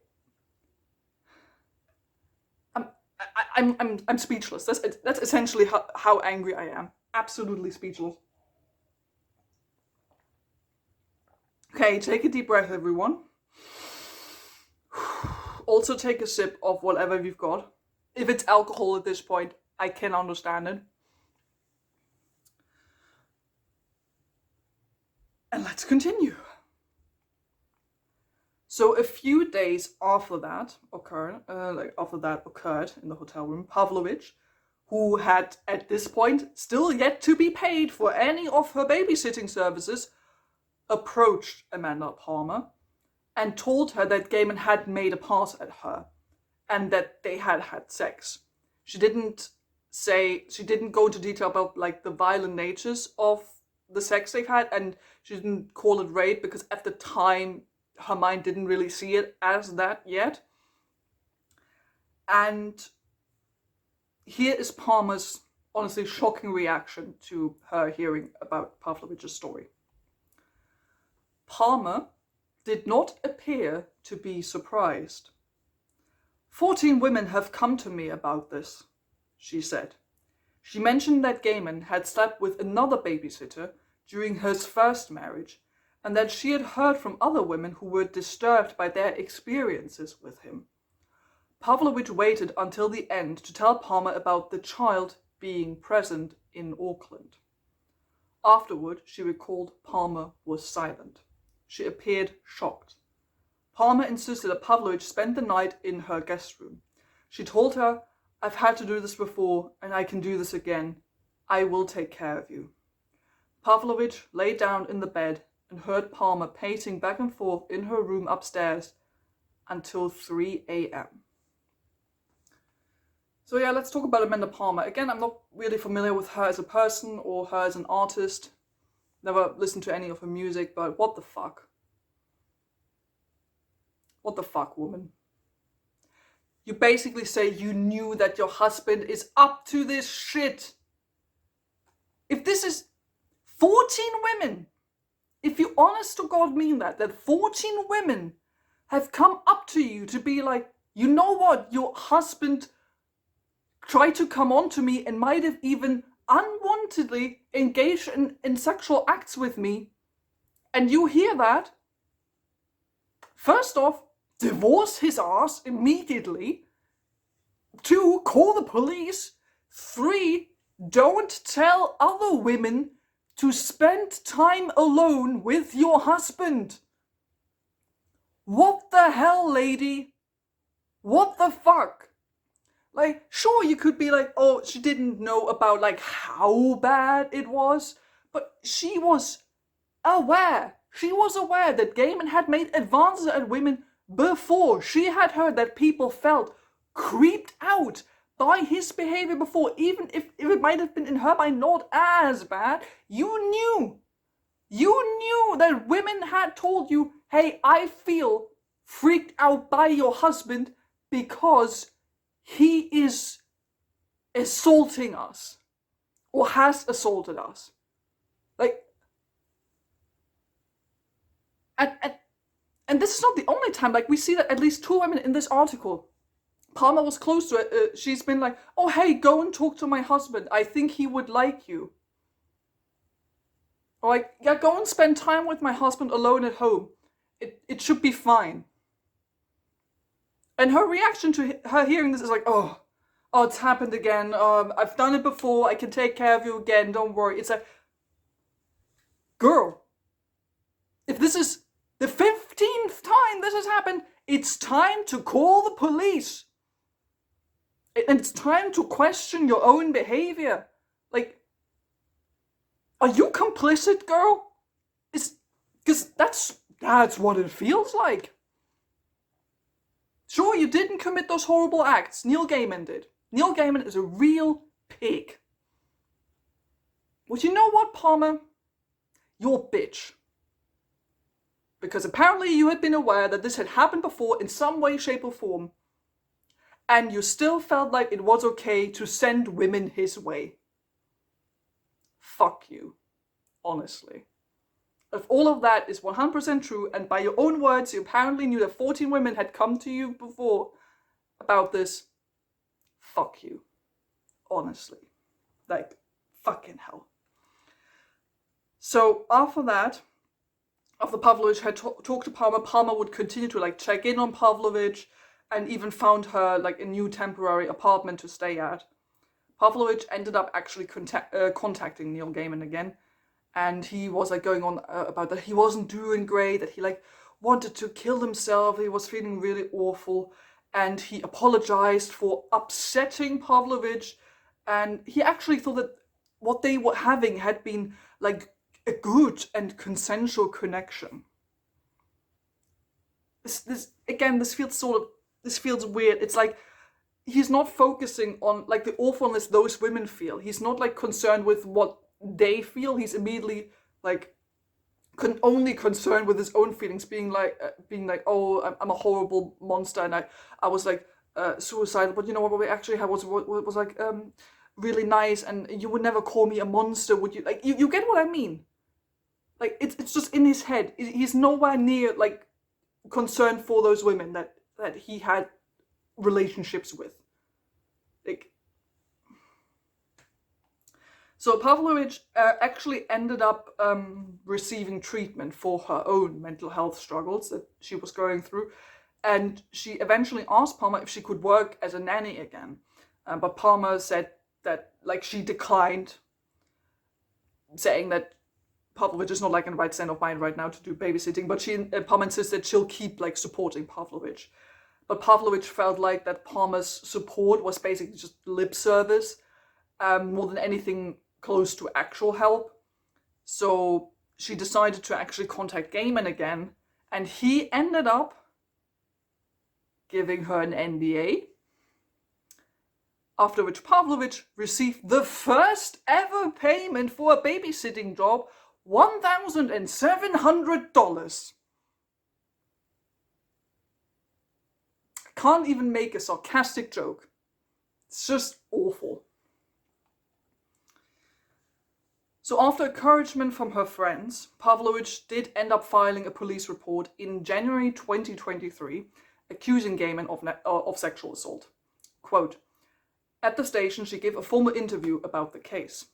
A: I'm speechless. That's essentially how angry I am. Absolutely speechless. Okay, take a deep breath, everyone. Also take a sip of whatever you've got. If it's alcohol at this point, I can understand it. And let's continue. So a few days after that occurred in the hotel room, Pavlovich, who had at this point still yet to be paid for any of her babysitting services, approached Amanda Palmer and told her that Gaiman had made a pass at her and that they had had sex. She didn't go into detail about like the violent natures of the sex they've had, and she didn't call it rape because at the time her mind didn't really see it as that yet. And here is Palmer's honestly shocking reaction to her hearing about Pavlovich's story. Palmer did not appear to be surprised. 14 women have come to me about this, she said. She mentioned that Gaiman had slept with another babysitter during his first marriage, and that she had heard from other women who were disturbed by their experiences with him. Pavlovich waited until the end to tell Palmer about the child being present in Auckland. Afterward, she recalled Palmer was silent. She appeared shocked. Palmer insisted that Pavlovich spend the night in her guest room. She told her, "I've had to do this before, and I can do this again. I will take care of you." Pavlovich lay down in the bed and heard Palmer pacing back and forth in her room upstairs until 3 a.m. So yeah, let's talk about Amanda Palmer. Again, I'm not really familiar with her as a person or her as an artist. Never listened to any of her music, but what the fuck? What the fuck, woman? You basically say you knew that your husband is up to this shit. If this is 14 women, if you honest to God mean that 14 women have come up to you to be like, you know what, your husband tried to come on to me and might have even unwantedly engaged in sexual acts with me, and you hear that, first off, divorce his ass immediately. 2, call the police. 3, don't tell other women to spend time alone with your husband. What the hell, lady? What the fuck? Like, sure, you could be like, oh, she didn't know about, like, how bad it was, but she was aware. She was aware that Gaiman had made advances at women before. She had heard that people felt creeped out by his behavior before, even if it might have been in her mind not as bad. You knew that women had told you, hey, I feel freaked out by your husband because he is assaulting us or has assaulted us. Like, and this is not the only time. Like, we see that at least 2 women in this article. Palmer was close to it. She's been like, oh, hey, go and talk to my husband. I think he would like you. Or like, yeah, go and spend time with my husband alone at home. It should be fine. And her reaction to her hearing this is like, oh, it's happened again. I've done it before. I can take care of you again. Don't worry. It's like, girl, if this is the 15th time this has happened, it's time to call the police. And it's time to question your own behavior. Like, are you complicit, girl? Because that's what it feels like. Sure, you didn't commit those horrible acts. Neil Gaiman did. Neil Gaiman is a real pig. Well, you know what, Palmer? You're a bitch. Because apparently you had been aware that this had happened before in some way, shape, or form. And you still felt like it was okay to send women his way. Fuck you. Honestly. If all of that is 100% true, and by your own words, you apparently knew that 14 women had come to you before about this, fuck you. Honestly. Like, fucking hell. So, after that, after Pavlovich had talked to Palmer, Palmer would continue to, like, check in on Pavlovich, and even found her, like, a new temporary apartment to stay at. Pavlovich ended up actually contacting Neil Gaiman again, and he was like going on about that he wasn't doing great, that he like wanted to kill himself, he was feeling really awful, and he apologized for upsetting Pavlovich, and he actually thought that what they were having had been like a good and consensual connection. This feels weird. It's like he's not focusing on like the awfulness those women feel. He's not like concerned with what they feel. He's immediately like only concerned with his own feelings, being like, oh, I'm a horrible monster, and I was like suicidal. But you know what we actually had was like really nice, and you would never call me a monster, would you? Like you get what I mean? Like it's just in his head. He's nowhere near like concerned for those women that he had relationships with. Like, so Pavlovich actually ended up receiving treatment for her own mental health struggles that she was going through, and she eventually asked Palmer if she could work as a nanny again, but Palmer said that like she declined, saying that Pavlovich is not like in the right state of mind right now to do babysitting, but Palmer insisted she'll keep like supporting Pavlovich. But Pavlovich felt like that Palmer's support was basically just lip service, more than anything close to actual help. So she decided to actually contact Gaiman again, and he ended up giving her an NDA, after which Pavlovich received the first ever payment for a babysitting job, $1,700. I can't even make a sarcastic joke. It's just awful. So after encouragement from her friends, Pavlovich did end up filing a police report in January 2023, accusing Gaiman of sexual assault. Quote, at the station, she gave a formal interview about the case.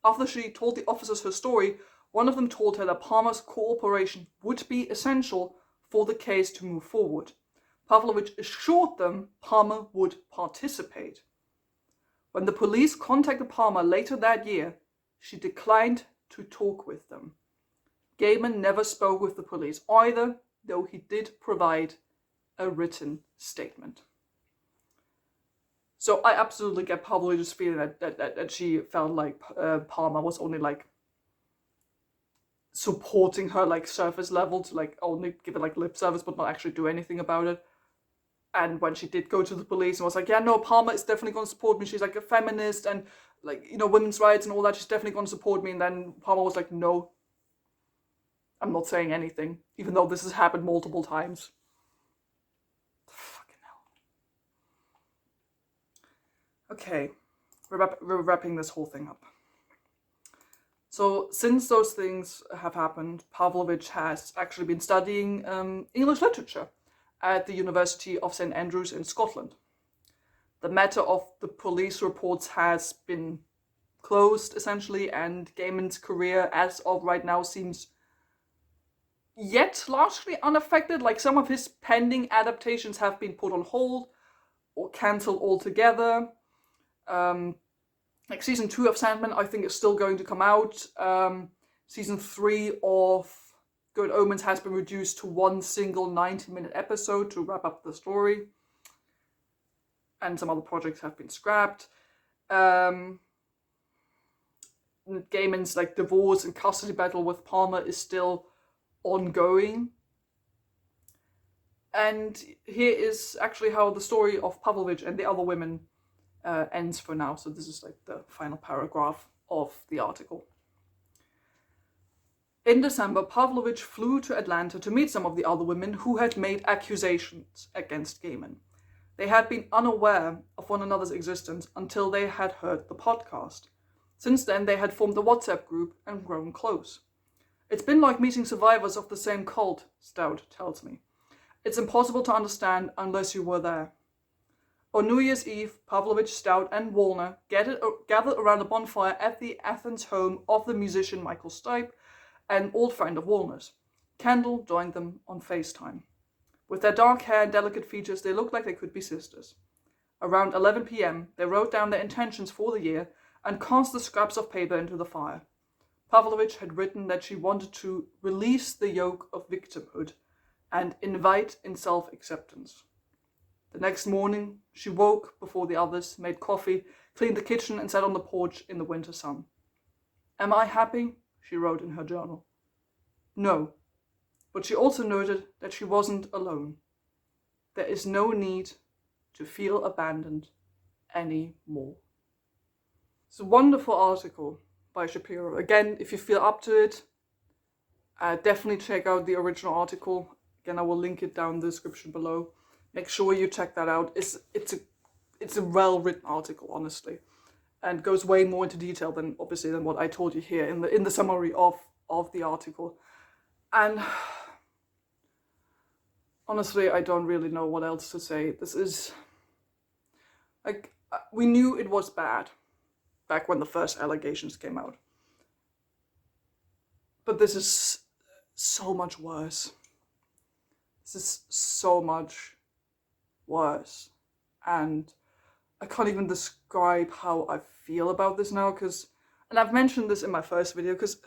A: After she told the officers her story, one of them told her that Palmer's cooperation would be essential for the case to move forward. Pavlovich assured them Palmer would participate. When the police contacted Palmer later that year, she declined to talk with them. Gaiman never spoke with the police either, though he did provide a written statement. So I absolutely get Pavlovich's feeling that she felt like Palmer was only like supporting her like surface level, to like only give it like lip service but not actually do anything about it. And when she did go to the police and was like, yeah, no, Palmer is definitely going to support me, she's like a feminist and like, you know, women's rights and all that, she's definitely going to support me. And then Palmer was like, no, I'm not saying anything, even though this has happened multiple times. Fucking hell. Okay, we're wrapping this whole thing up. So since those things have happened, Pavlovich has actually been studying English literature at the University of St Andrews in Scotland. The matter of the police reports has been closed, essentially, and Gaiman's career as of right now seems yet largely unaffected. Like, some of his pending adaptations have been put on hold or cancelled altogether. Like, season 2 of Sandman, I think, is still going to come out. Season 3 of Good Omens has been reduced to one single 90-minute episode to wrap up the story. And some other projects have been scrapped. Gaiman's like divorce and custody battle with Palmer is still ongoing. And here is actually how the story of Pavlovich and the other women ends for now. So this is like the final paragraph of the article. In December, Pavlovich flew to Atlanta to meet some of the other women who had made accusations against Gaiman. They had been unaware of one another's existence until they had heard the podcast. Since then, they had formed a WhatsApp group and grown close. It's been like meeting survivors of the same cult, Stout tells me. It's impossible to understand unless you were there. On New Year's Eve, Pavlovich, Stout, and Wallner gathered around a bonfire at the Athens home of the musician Michael Stipe, an old friend of Wallner's. Kendall joined them on FaceTime. With their dark hair and delicate features, they looked like they could be sisters. Around 11 p.m., they wrote down their intentions for the year and cast the scraps of paper into the fire. Pavlovich had written that she wanted to release the yoke of victimhood and invite in self-acceptance. The next morning, she woke before the others, made coffee, cleaned the kitchen, and sat on the porch in the winter sun. "Am I happy?" she wrote in her journal. No, but she also noted that she wasn't alone. There is no need to feel abandoned anymore. It's a wonderful article by Shapiro. Again, if you feel up to it, definitely check out the original article. Again, I will link it down in the description below. Make sure you check that out. It's a well-written article, honestly, and goes way more into detail than what I told you here in the summary of the article. And honestly, I don't really know what else to say. This is like, we knew it was bad back when the first allegations came out, but this is so much worse. This is so much worse, and I can't even describe how I feel about this now, and I've mentioned this in my first video, because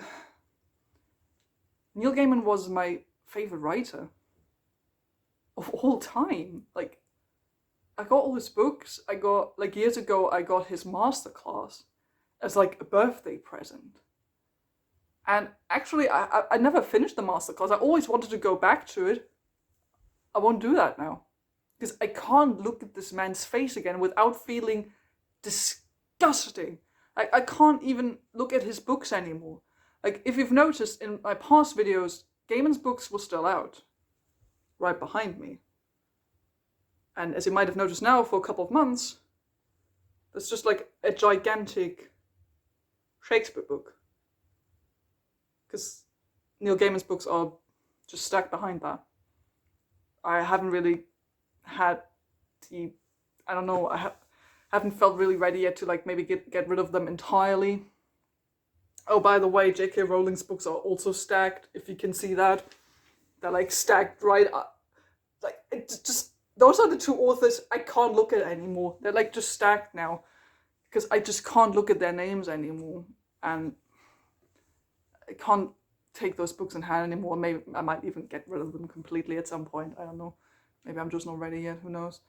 A: Neil Gaiman was my favorite writer of all time. Like, I got all his books. I got, like, years ago, I got his masterclass as like a birthday present. And actually, I never finished the masterclass. I always wanted to go back to it. I won't do that now, because I can't look at this man's face again without feeling disgusting. I can't even look at his books anymore. Like, if you've noticed in my past videos, Gaiman's books were still out, right behind me. And as you might have noticed now, for a couple of months, there's just like a gigantic Shakespeare book. Because Neil Gaiman's books are just stacked behind that. I haven't really had haven't felt really ready yet to like maybe get rid of them entirely. Oh, by the way, J.K. Rowling's books are also stacked, if you can see that. They're like stacked right up. Like, it's just, those are the two authors I can't look at anymore. They're like just stacked now, because I just can't look at their names anymore. And I can't take those books in hand anymore. Maybe I might even get rid of them completely at some point. I don't know. Maybe I'm just not ready yet. Who knows?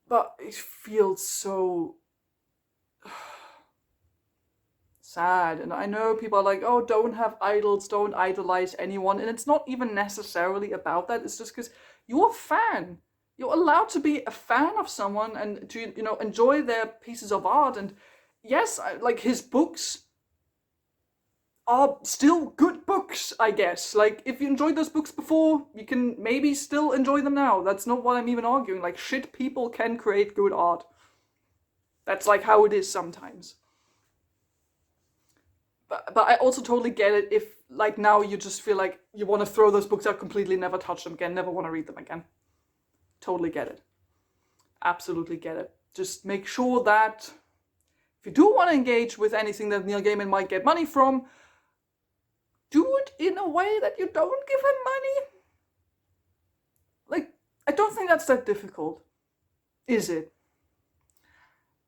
A: But it feels so sad. And I know people are like, oh, don't have idols, don't idolize anyone. And it's not even necessarily about that. It's just because you're a fan. You're allowed to be a fan of someone and to, enjoy their pieces of art. And yes, like, his books are still good books, I guess. Like, if you enjoyed those books before, you can maybe still enjoy them now. That's not what I'm even arguing. Like, shit people can create good art. That's like how it is sometimes. But I also totally get it if, like, now you just feel like you want to throw those books out completely, never touch them again, never want to read them again. Totally get it. Absolutely get it. Just make sure that If you do want to engage with anything that Neil Gaiman might get money from, do it in a way that you don't give him money. Like, I don't think that's that difficult, is it?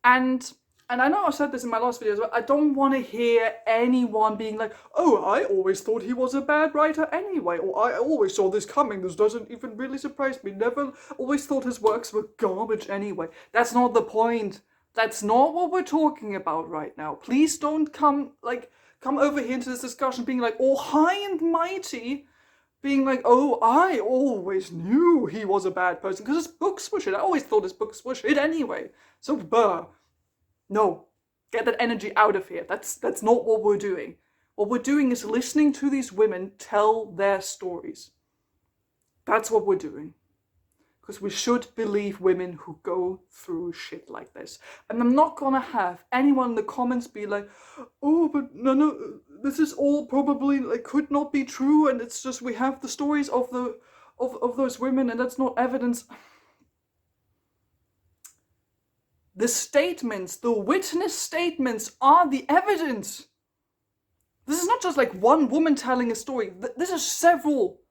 A: And I know I said this in my last video as well, I don't want to hear anyone being like, oh, I always thought he was a bad writer anyway, or I always saw this coming, this doesn't even really surprise me, never always thought his works were garbage anyway. That's not the point. That's not what we're talking about right now. Please don't come over here into this discussion being like all high and mighty, being like, oh, I always knew he was a bad person because his books were shit. I always thought his books were shit anyway. So, no, get that energy out of here. That's not what we're doing. What we're doing is listening to these women tell their stories. That's what we're doing. Because we should believe women who go through shit like this. And I'm not gonna have anyone in the comments be like, oh, but no, this is all probably could not be true, and it's just we have the stories of those women, and that's not evidence. The statements, the witness statements are the evidence. This is not just like one woman telling a story. This is several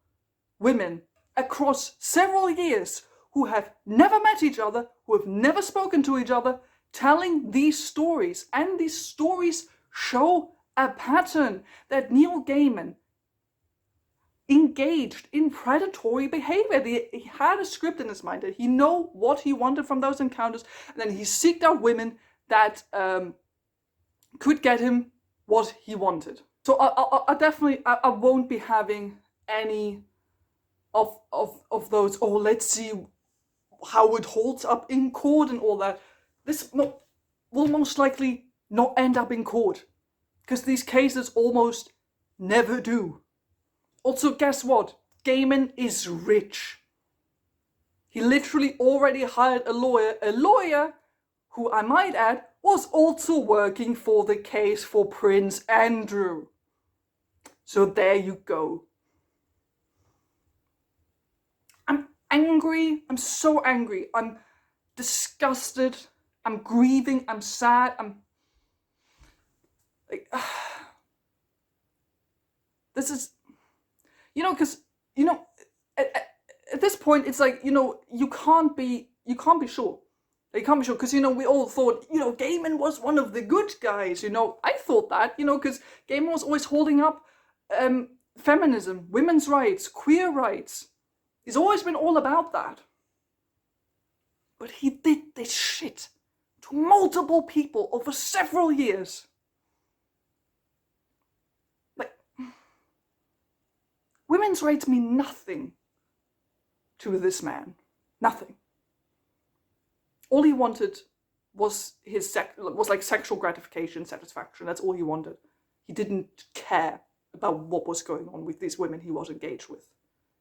A: women across several years who have never met each other, who have never spoken to each other, telling these stories. And these stories show a pattern that Neil Gaiman engaged in predatory behavior. He had a script in his mind that he knew what he wanted from those encounters, and then he seeked out women that could get him what he wanted. So I definitely won't be having any of those, oh, let's see how it holds up in court and all that. This will most likely not end up in court, because these cases almost never do. Also, guess what? Gaiman is rich. He literally already hired a lawyer who, I might add, was also working for the case for Prince Andrew. So there you go. I'm angry. I'm so angry. I'm disgusted. I'm grieving. I'm sad. I'm like, this is, because, at this point, it's like, you can't be sure. You can't be sure, because, we all thought, Gaiman was one of the good guys, I thought that, because Gaiman was always holding up feminism, women's rights, queer rights. He's always been all about that. But he did this shit to multiple people over several years. Women's rights mean nothing to this man. Nothing. All he wanted was sexual gratification, satisfaction. That's all he wanted. He didn't care about what was going on with these women he was engaged with.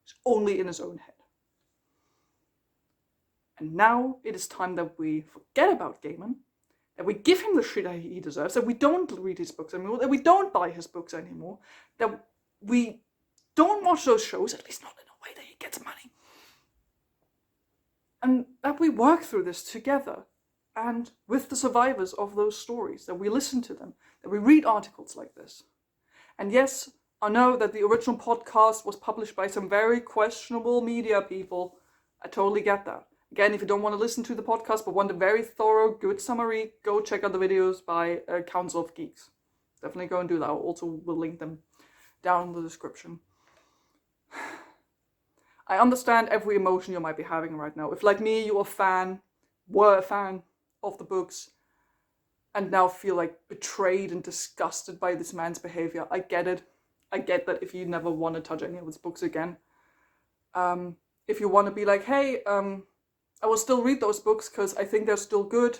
A: It's only in his own head. And now it is time that we forget about Gaiman, that we give him the shit he deserves, that we don't read his books anymore, that we don't buy his books anymore, that we don't watch those shows, at least not in a way that he gets money. And that we work through this together, and with the survivors of those stories, that we listen to them, that we read articles like this. And yes, I know that the original podcast was published by some very questionable media people. I totally get that. Again, if you don't want to listen to the podcast but want a very thorough, good summary, go check out the videos by Council of Geeks. Definitely go and do that. I also will link them down in the description. I understand every emotion you might be having right now. If, like me, you were a fan of the books, and now feel like betrayed and disgusted by this man's behavior, I get it. I get that if you never want to touch any of his books again. If you want to be like, hey, I will still read those books because I think they're still good,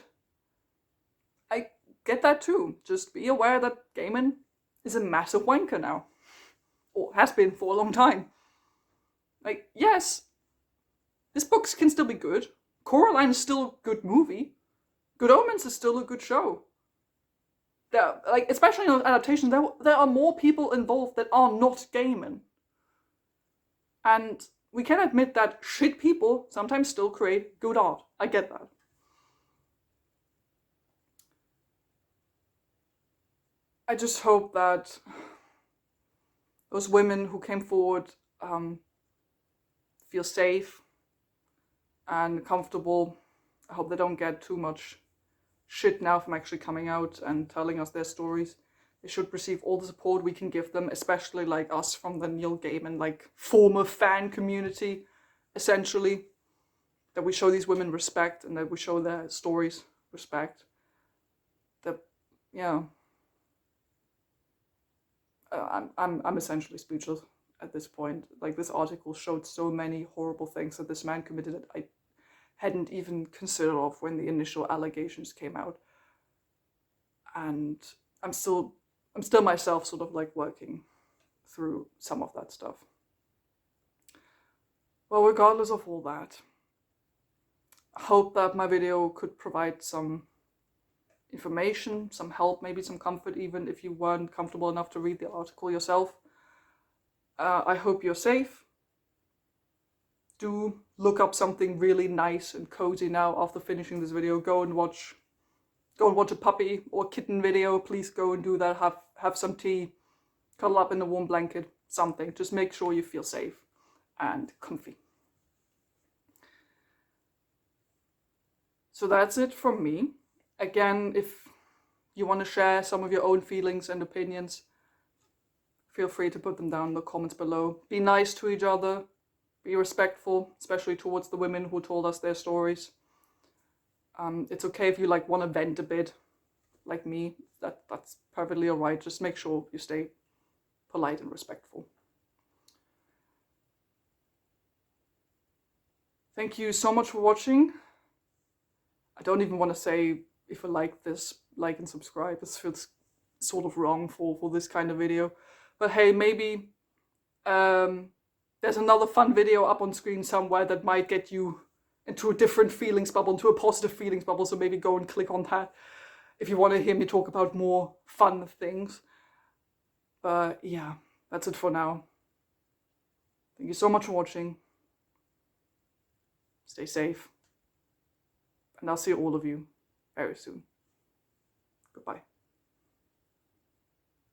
A: I get that too. Just be aware that Gaiman is a massive wanker now. Or has been for a long time. Like, yes, his books can still be good. Coraline is still a good movie. Good Omens is still a good show. There, especially in those adaptations, there are more people involved that are not Gaiman. And we can admit that shit people sometimes still create good art. I get that. I just hope that those women who came forward feel safe and comfortable. I hope they don't get too much shit now from actually coming out and telling us their stories. They should receive all the support we can give them, especially like us from the Neil Gaiman, like former fan community, essentially. That we show these women respect and that we show their stories respect. That, yeah. I'm essentially speechless at this point. Like, this article showed so many horrible things that this man committed that I hadn't even considered of when the initial allegations came out. And I'm still myself sort of like working through some of that stuff. Well, regardless of all that, I hope that my video could provide some information, some help, maybe some comfort, even if you weren't comfortable enough to read the article yourself. I hope you're safe. Do look up something really nice and cozy now after finishing this video. Go and watch a puppy or kitten video. Please go and do that. Have some tea, cuddle up in a warm blanket, something. Just make sure you feel safe and comfy. So that's it from me. Again, if you want to share some of your own feelings and opinions, feel free to put them down in the comments below. Be nice to each other. Be respectful, especially towards the women who told us their stories. It's okay if you like want to vent a bit, like me. That's perfectly alright. Just make sure you stay polite and respectful. Thank you so much for watching. I don't even want to say if you like this, like and subscribe. This feels sort of wrong for this kind of video. But hey, maybe there's another fun video up on screen somewhere that might get you into a different feelings bubble, into a positive feelings bubble. So maybe go and click on that if you want to hear me talk about more fun things. But yeah, that's it for now. Thank you so much for watching. Stay safe. And I'll see all of you very soon. Goodbye.